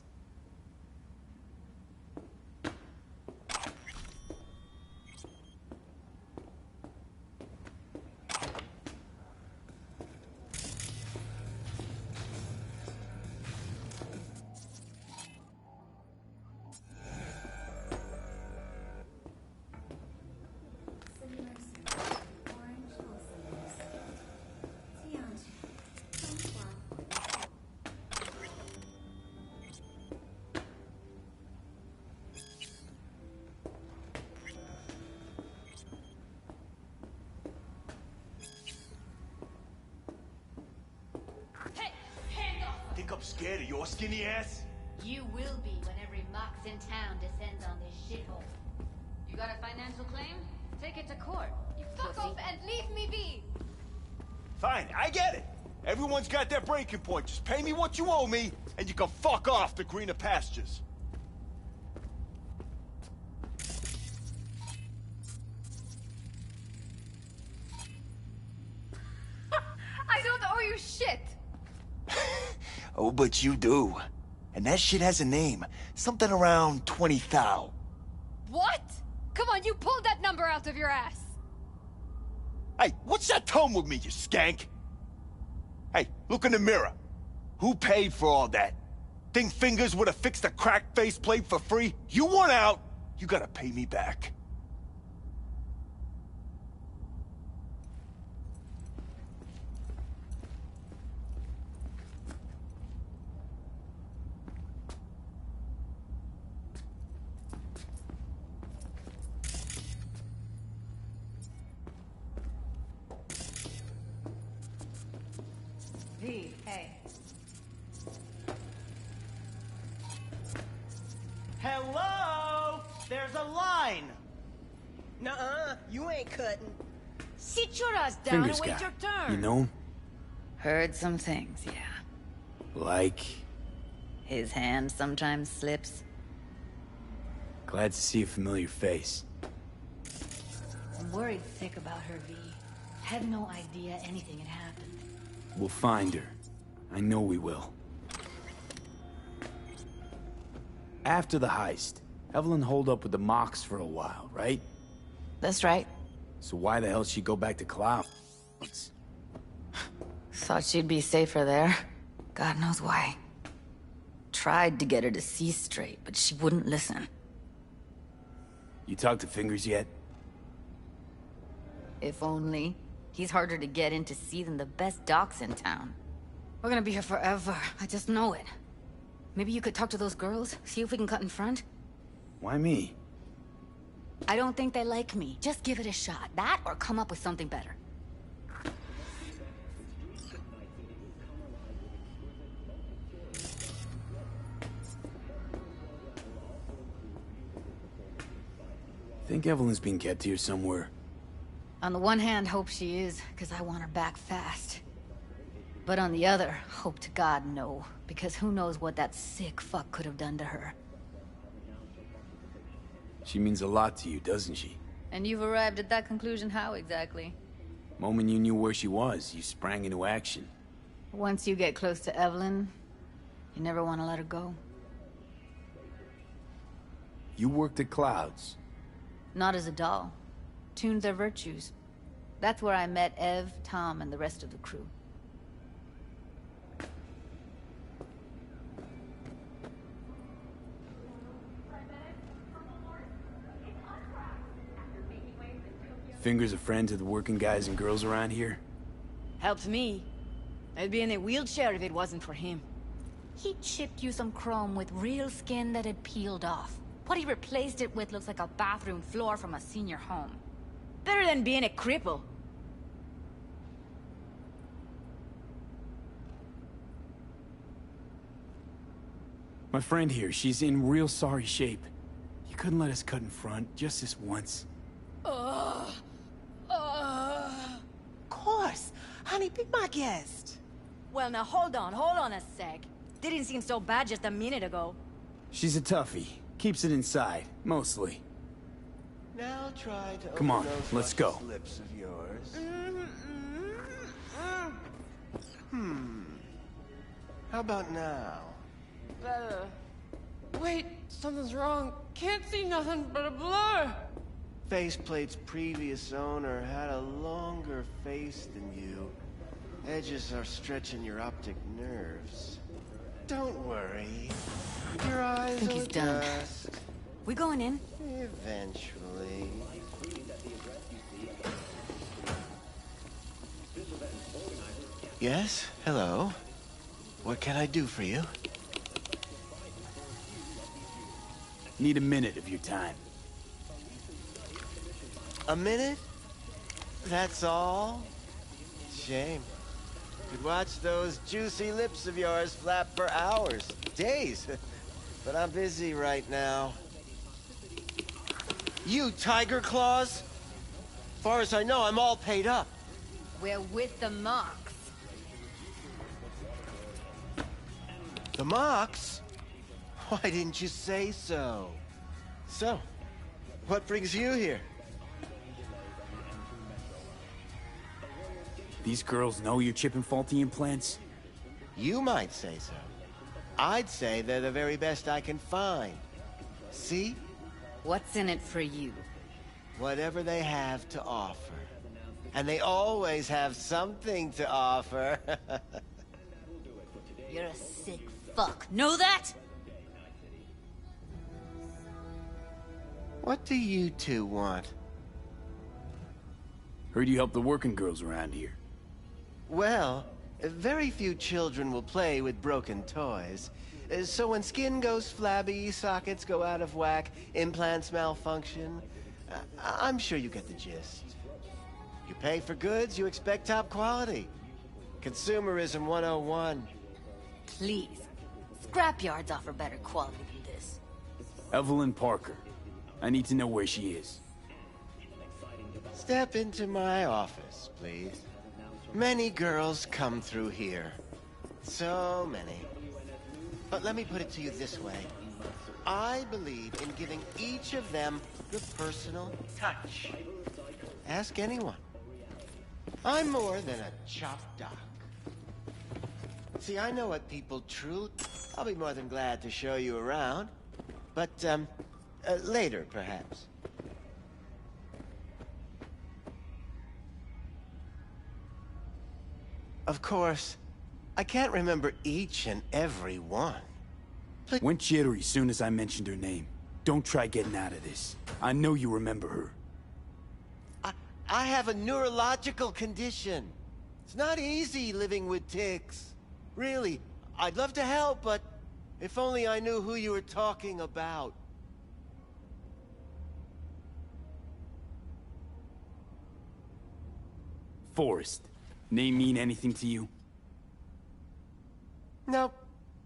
[SPEAKER 9] Think I'm scared of your skinny ass?
[SPEAKER 10] You will be when every mox in town descends on this shithole. You got a financial claim? Take it to court, you
[SPEAKER 14] Fuck
[SPEAKER 10] pussy.
[SPEAKER 14] off and leave me be!
[SPEAKER 9] Fine, I get it. Everyone's got their breaking point. Just pay me what you owe me, and you can fuck off to greener pastures.
[SPEAKER 14] I don't owe you shit!
[SPEAKER 9] Oh, but you do. And that shit has a name. Something around 20 thou.
[SPEAKER 14] What? Come on, you pulled that number out of your ass!
[SPEAKER 9] Hey, what's that tone with me, you skank? Hey, look in the mirror. Who paid for all that? Think Fingers would have fixed a cracked faceplate for free? You want out, you gotta pay me back.
[SPEAKER 10] V, hey.
[SPEAKER 13] Hello? There's a line!
[SPEAKER 16] Nuh-uh, you ain't cutting.
[SPEAKER 10] Sit your ass down
[SPEAKER 5] Fingers
[SPEAKER 10] and wait
[SPEAKER 5] guy.
[SPEAKER 10] your turn.
[SPEAKER 5] You know him?
[SPEAKER 18] Heard some things, yeah.
[SPEAKER 5] Like...
[SPEAKER 18] His hand sometimes slips.
[SPEAKER 5] Glad to see a familiar face.
[SPEAKER 10] I'm worried sick about her, V. Had no idea anything had happened.
[SPEAKER 5] We'll find her. I know we will. After the heist, Evelyn holed up with the Mox for a while, right?
[SPEAKER 18] That's right.
[SPEAKER 5] So why the hell she go back to Cloud?
[SPEAKER 18] Thought she'd be safer there. God knows why. Tried to get her to see straight, but she wouldn't listen.
[SPEAKER 5] You talked to Fingers yet?
[SPEAKER 18] If only. He's harder to get in to see than the best docs in town. We're gonna be here forever. I just know it. Maybe you could talk to those girls, see if we can cut in front?
[SPEAKER 5] Why me?
[SPEAKER 18] I don't think they like me. Just give it a shot. That or come up with something better.
[SPEAKER 5] Think Evelyn's being kept here somewhere.
[SPEAKER 18] On the one hand, hope she is, because I want her back fast. But on the other, hope to God no, because who knows what that sick fuck could have done to her.
[SPEAKER 5] She means a lot to you, doesn't she?
[SPEAKER 18] And you've arrived at that conclusion how exactly?
[SPEAKER 5] Moment you knew where she was, you sprang into action.
[SPEAKER 18] Once you get close to Evelyn, you never want to let her go.
[SPEAKER 5] You worked at Clouds.
[SPEAKER 18] Not as a doll. Tuned their virtues. That's where I met Ev, Tom, and the rest of the crew.
[SPEAKER 5] Finger's a friend to the working guys and girls around here?
[SPEAKER 18] Helps me. I'd be in a wheelchair if it wasn't for him. He chipped you some chrome with real skin that had peeled off. What he replaced it with looks like a bathroom floor from a senior home. Better than being a cripple.
[SPEAKER 5] My friend here, she's in real sorry shape. You couldn't let us cut in front, just this once.
[SPEAKER 16] Course. Honey, be my guest.
[SPEAKER 18] Well, now hold on a sec. Didn't seem so bad just a minute ago.
[SPEAKER 5] She's a toughie. Keeps it inside, mostly.
[SPEAKER 9] Now try to
[SPEAKER 5] Come on,
[SPEAKER 9] open those
[SPEAKER 5] let's go.
[SPEAKER 9] luscious lips of yours. How about now?
[SPEAKER 3] Better. Wait, something's wrong. Can't see nothing but a blur.
[SPEAKER 9] Faceplate's previous owner had a longer face than you. Edges are stretching your optic nerves. Don't worry. Your eyes
[SPEAKER 18] think
[SPEAKER 9] will
[SPEAKER 18] he's done.
[SPEAKER 9] adjust.
[SPEAKER 18] We going in?
[SPEAKER 9] Eventually. Yes? Hello? What can I do for you?
[SPEAKER 5] Need a minute of your time.
[SPEAKER 9] A minute? That's all? Shame. Could watch those juicy lips of yours flap for hours, days. But I'm busy right now. You tiger claws? Far as I know, I'm all paid up.
[SPEAKER 18] We're with the Mox.
[SPEAKER 9] The Mox? Why didn't you say so? So, what brings you here?
[SPEAKER 5] These girls know you're chipping faulty implants?
[SPEAKER 9] You might say so. I'd say they're the very best I can find. See?
[SPEAKER 18] What's in it for you?
[SPEAKER 9] Whatever they have to offer. And they always have something to offer.
[SPEAKER 18] You're a sick fuck. Know that?
[SPEAKER 9] What do you two want?
[SPEAKER 5] Heard you help the working girls around here.
[SPEAKER 9] Well, very few children will play with broken toys. So when skin goes flabby, sockets go out of whack, implants malfunction, I'm sure you get the gist. You pay for goods, you expect top quality. Consumerism 101.
[SPEAKER 18] Please. Scrapyards offer better quality than this.
[SPEAKER 5] Evelyn Parker. I need to know where she is.
[SPEAKER 9] Step into my office, please. Many girls come through here. So many. But let me put it to you this way. I believe in giving each of them the personal touch. Ask anyone. I'm more than a chop doc. See, I know what people truly... I'll be more than glad to show you around. But, later, perhaps. Of course, I can't remember each and every one.
[SPEAKER 5] Went jittery soon as I mentioned her name. Don't try getting out of this. I know you remember her.
[SPEAKER 9] I have a neurological condition. It's not easy living with tics. Really, I'd love to help, but if only I knew who you were talking about.
[SPEAKER 5] Forrest. Name mean anything to you?
[SPEAKER 9] Nope.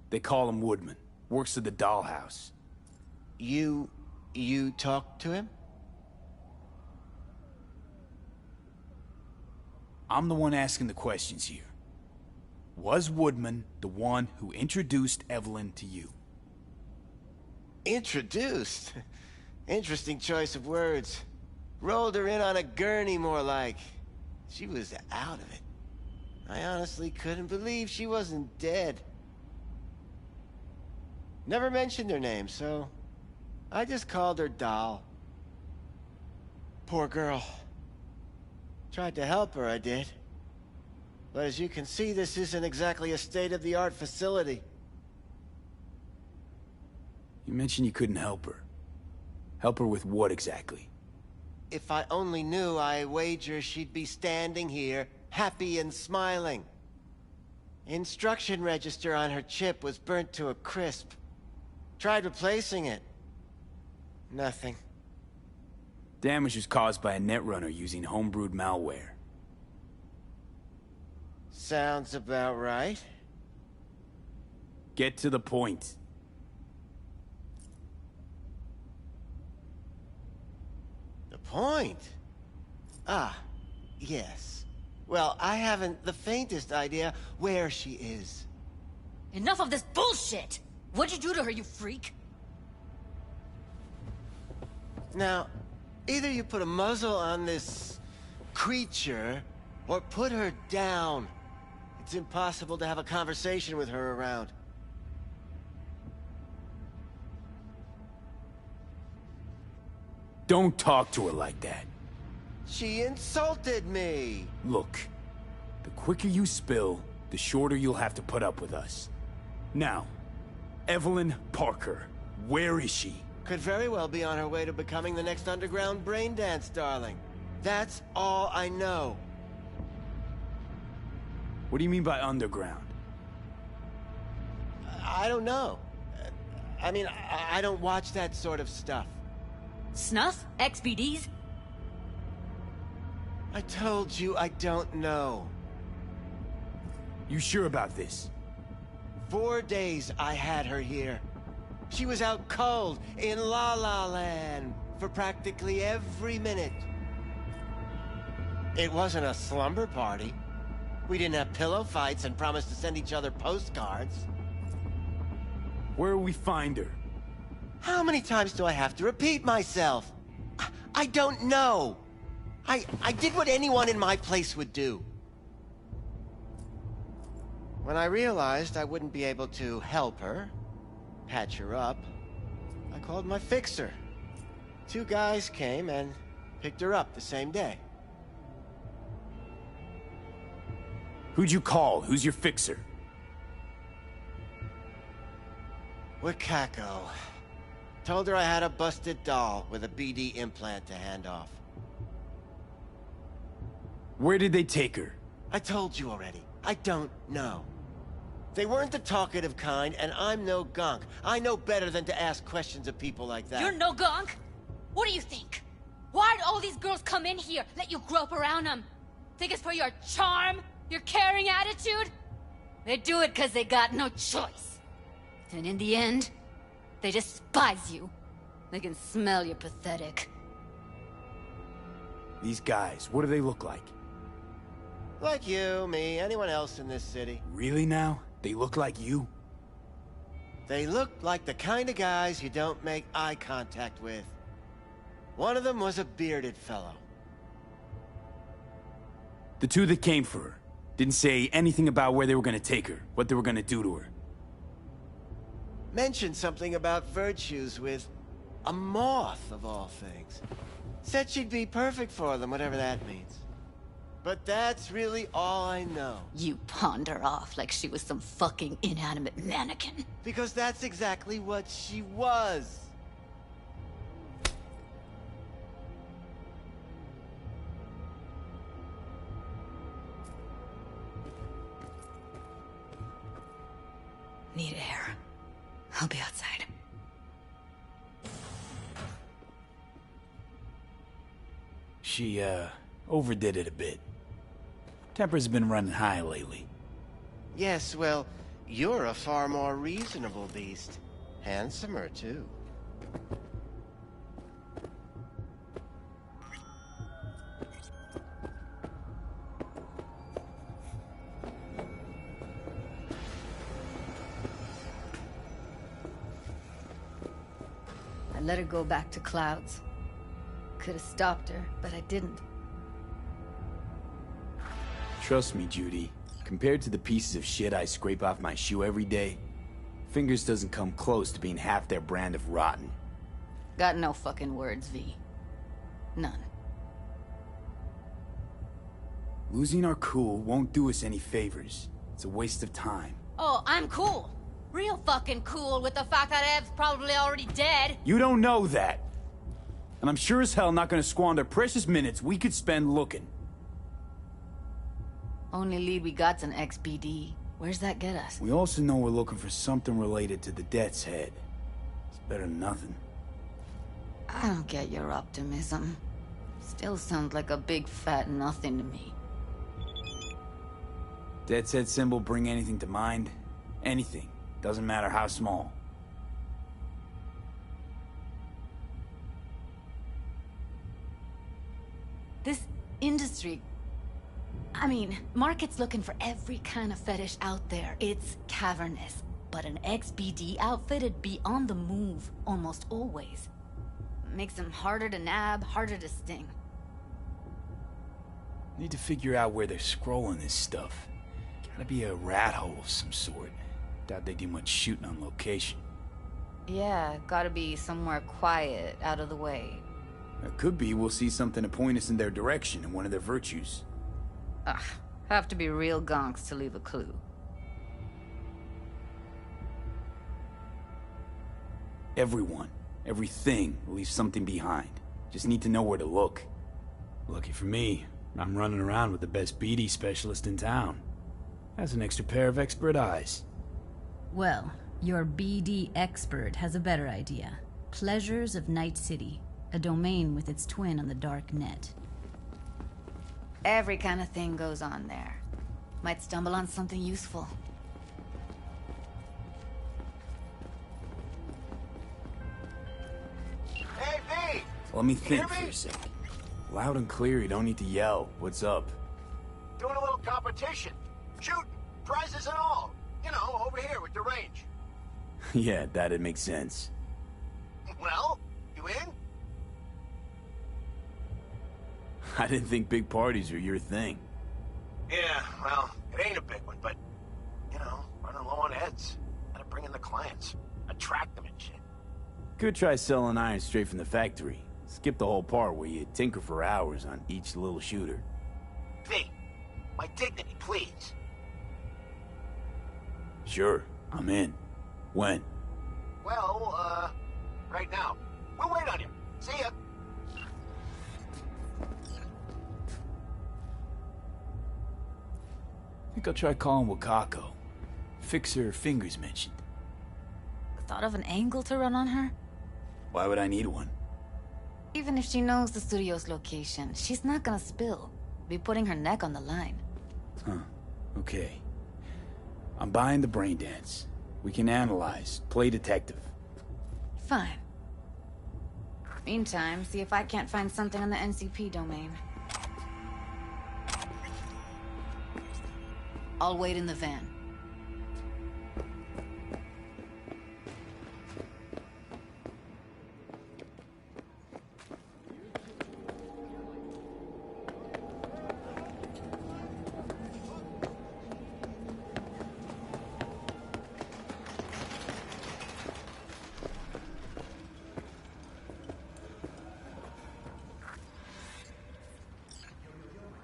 [SPEAKER 5] They call him Woodman. Works at the dollhouse.
[SPEAKER 9] You talked to him?
[SPEAKER 5] I'm the one asking the questions here. Was Woodman the one who introduced Evelyn to you?
[SPEAKER 9] Introduced? Interesting choice of words. Rolled her in on a gurney, more like. She was out of it.
[SPEAKER 12] I honestly couldn't believe she wasn't dead. Never mentioned her name, so I just called her Doll. Poor girl. Tried to help her, I did. But as you can see, this isn't exactly a state-of-the-art facility.
[SPEAKER 5] You mentioned you couldn't help her. Help her with what exactly?
[SPEAKER 12] If I only knew, I wager she'd be standing here, happy and smiling. Instruction register on her chip was burnt to a crisp. Tried replacing it. Nothing.
[SPEAKER 5] Damage was caused by a netrunner using homebrewed malware.
[SPEAKER 12] Sounds about right.
[SPEAKER 5] Get to the point.
[SPEAKER 12] The point? Ah, yes. Well, I haven't the faintest idea where she is.
[SPEAKER 18] Enough of this bullshit! What'd you do to her, you freak?
[SPEAKER 12] Now, either you put a muzzle on this creature, or put her down. It's impossible to have a conversation with her around.
[SPEAKER 5] Don't talk to her like that.
[SPEAKER 12] She insulted me!
[SPEAKER 5] Look, the quicker you spill, the shorter you'll have to put up with us. Now, Evelyn Parker, where is she?
[SPEAKER 12] Could very well be on her way to becoming the next underground braindance darling. That's all I know.
[SPEAKER 5] What do you mean by underground?
[SPEAKER 12] I don't know. I mean, I don't watch that sort of stuff.
[SPEAKER 18] Snuff? XBDs?
[SPEAKER 12] I told you I don't know.
[SPEAKER 5] You sure about this?
[SPEAKER 12] 4 days I had her here. She was out cold in La La Land for practically every minute. It wasn't a slumber party. We didn't have pillow fights and promised to send each other postcards.
[SPEAKER 5] Where will we find her?
[SPEAKER 12] How many times do I have to repeat myself? I don't know. I did what anyone in my place would do. When I realized I wouldn't be able to help her, patch her up, I called my fixer. 2 guys came and picked her up the same day.
[SPEAKER 5] Who'd you call? Who's your fixer?
[SPEAKER 12] Wakako. Told her I had a busted doll with a BD implant to hand off.
[SPEAKER 5] Where did they take her?
[SPEAKER 12] I told you already. I don't know. They weren't the talkative kind, and I'm no gunk. I know better than to ask questions of people like that.
[SPEAKER 18] You're no gunk? What do you think? Why'd all these girls come in here, let you grope around them? Think it's for your charm? Your caring attitude? They do it because they got no choice. And in the end, they despise you. They can smell you're pathetic.
[SPEAKER 5] These guys, what do they look like?
[SPEAKER 12] Like you, me, anyone else in this city.
[SPEAKER 5] Really now? They look like you?
[SPEAKER 12] They look like the kind of guys you don't make eye contact with. One of them was a bearded fellow.
[SPEAKER 5] The 2 that came for her didn't say anything about where they were gonna take her, what they were gonna do to her.
[SPEAKER 12] Mentioned something about virtues with a moth, of all things. Said she'd be perfect for them, whatever that means. But that's really all I know.
[SPEAKER 18] You pawned her off like she was some fucking inanimate mannequin.
[SPEAKER 12] Because that's exactly what she was.
[SPEAKER 18] Need air. I'll be outside.
[SPEAKER 5] She, overdid it a bit. Temper's been running high lately.
[SPEAKER 12] Yes, well, you're a far more reasonable beast. Handsomer, too.
[SPEAKER 18] I let her go back to Clouds. Could have stopped her, but I didn't.
[SPEAKER 5] Trust me, Judy. Compared to the pieces of shit I scrape off my shoe every day, Fingers doesn't come close to being half their brand of rotten.
[SPEAKER 18] Got no fucking words, V. None.
[SPEAKER 5] Losing our cool won't do us any favors. It's a waste of time.
[SPEAKER 18] Oh, I'm cool. Real fucking cool with the fact that Ev's probably already dead.
[SPEAKER 5] You don't know that. And I'm sure as hell not gonna squander precious minutes we could spend looking.
[SPEAKER 18] Only lead we got's an XBD. Where's that get us?
[SPEAKER 5] We also know we're looking for something related to the Death's Head. It's better than nothing.
[SPEAKER 18] I don't get your optimism. Still sounds like a big fat nothing to me.
[SPEAKER 5] Death's Head symbol bring anything to mind? Anything. Doesn't matter how small.
[SPEAKER 18] This industry... I mean, market's looking for every kind of fetish out there. It's cavernous. But an XBD outfit'd be on the move, almost always. Makes them harder to nab, harder to sting.
[SPEAKER 5] Need to figure out where they're scrolling this stuff. Gotta be a rat hole of some sort. Doubt they do much shooting on location.
[SPEAKER 18] Yeah, gotta be somewhere quiet, out of the way.
[SPEAKER 5] It could be we'll see something to point us in their direction in one of their virtues.
[SPEAKER 18] Ugh, have to be real gonks to leave a clue.
[SPEAKER 5] Everyone, everything leaves something behind. Just need to know where to look. Lucky for me, I'm running around with the best BD specialist in town. Has an extra pair of expert eyes.
[SPEAKER 1] Well, your BD expert has a better idea. Pleasures of Night City, a domain with its twin on the dark net.
[SPEAKER 18] Every kind of thing goes on there. Might stumble on something useful.
[SPEAKER 6] Hey, V!
[SPEAKER 5] Let me think for a second. Loud and clear, you don't need to yell. What's up?
[SPEAKER 6] Doing a little competition. Shooting. Prizes and all. You know, over here with the range.
[SPEAKER 5] Yeah, that'd make sense.
[SPEAKER 6] Well, you in?
[SPEAKER 5] I didn't think big parties were your thing.
[SPEAKER 6] Yeah, well, it ain't a big one, but, you know, running low on heads. Gotta bring in the clients. Attract them and shit.
[SPEAKER 5] Could try selling iron straight from the factory. Skip the whole part where you tinker for hours on each little shooter.
[SPEAKER 6] V, my dignity, please.
[SPEAKER 5] Sure, I'm in. When?
[SPEAKER 6] Well, right now. We'll wait on you. See ya.
[SPEAKER 5] Think I'll try calling Wakako. Fixer Fingers mentioned.
[SPEAKER 18] Thought of an angle to run on her?
[SPEAKER 5] Why would I need one?
[SPEAKER 18] Even if she knows the studio's location, she's not gonna spill. Be putting her neck on the line.
[SPEAKER 5] Huh. Okay. I'm buying the brain dance. We can analyze, play detective.
[SPEAKER 18] Fine. Meantime, see if I can't find something on the NCP domain. I'll wait in the van.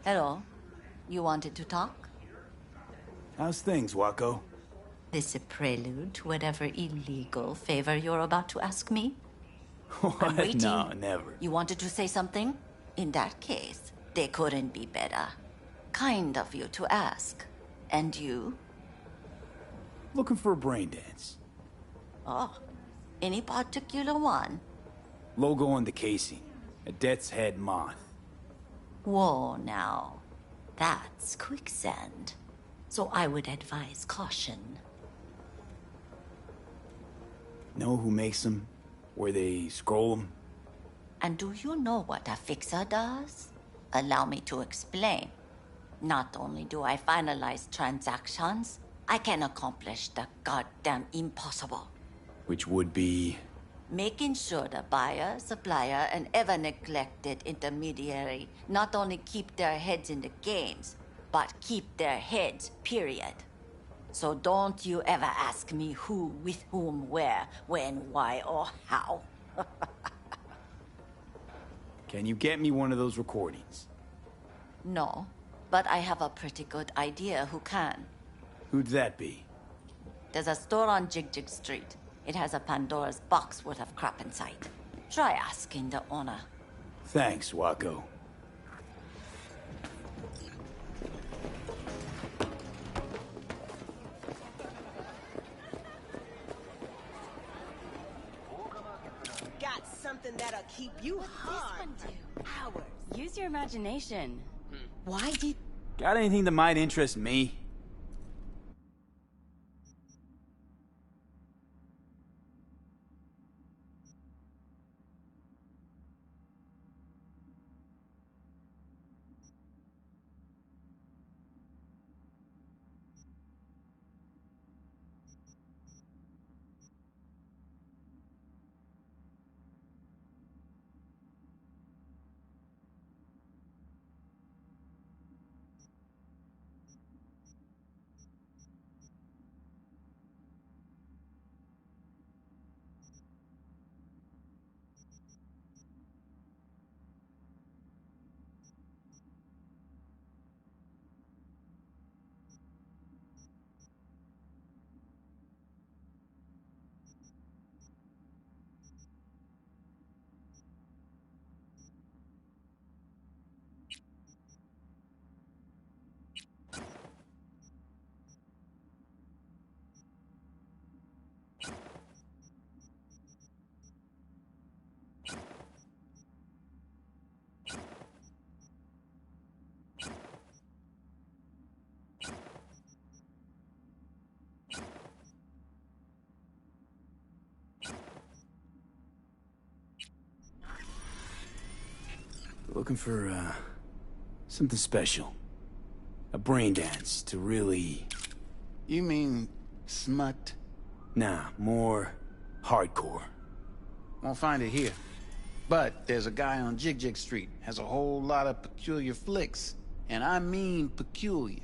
[SPEAKER 10] Hello. You wanted to talk?
[SPEAKER 5] How's things, Wako?
[SPEAKER 10] This a prelude to whatever illegal favor you're about to ask me? I'm waiting.
[SPEAKER 5] No, never.
[SPEAKER 10] You wanted to say something? In that case, they couldn't be better. Kind of you to ask. And you?
[SPEAKER 5] Looking for a brain dance.
[SPEAKER 10] Oh, any particular one?
[SPEAKER 5] Logo on the casing. A Death's Head moth.
[SPEAKER 10] Whoa, now. That's quicksand. So I would advise caution.
[SPEAKER 5] Know who makes them? Where they scroll them?
[SPEAKER 10] And do you know what a fixer does? Allow me to explain. Not only do I finalize transactions, I can accomplish the goddamn impossible.
[SPEAKER 5] Which would be...
[SPEAKER 10] Making sure the buyer, supplier, and ever-neglected intermediary not only keep their heads in the games, but keep their heads, period. So don't you ever ask me who, with whom, where, when, why, or how.
[SPEAKER 5] Can you get me one of those recordings?
[SPEAKER 10] No, but I have a pretty good idea who can.
[SPEAKER 5] Who'd that be?
[SPEAKER 10] There's a store on Jig Street. It has a Pandora's box worth of crap inside. Try asking the owner.
[SPEAKER 5] Thanks, Wako.
[SPEAKER 16] Got something that'll keep you hard. Hours.
[SPEAKER 15] Use your imagination. Why did...
[SPEAKER 5] Got anything that might interest me? Looking for, something special. A brain dance to really...
[SPEAKER 6] You mean smut?
[SPEAKER 5] Nah, more hardcore.
[SPEAKER 6] Won't find it here. But there's a guy on Jig Street, has a whole lot of peculiar flicks. And I mean peculiar.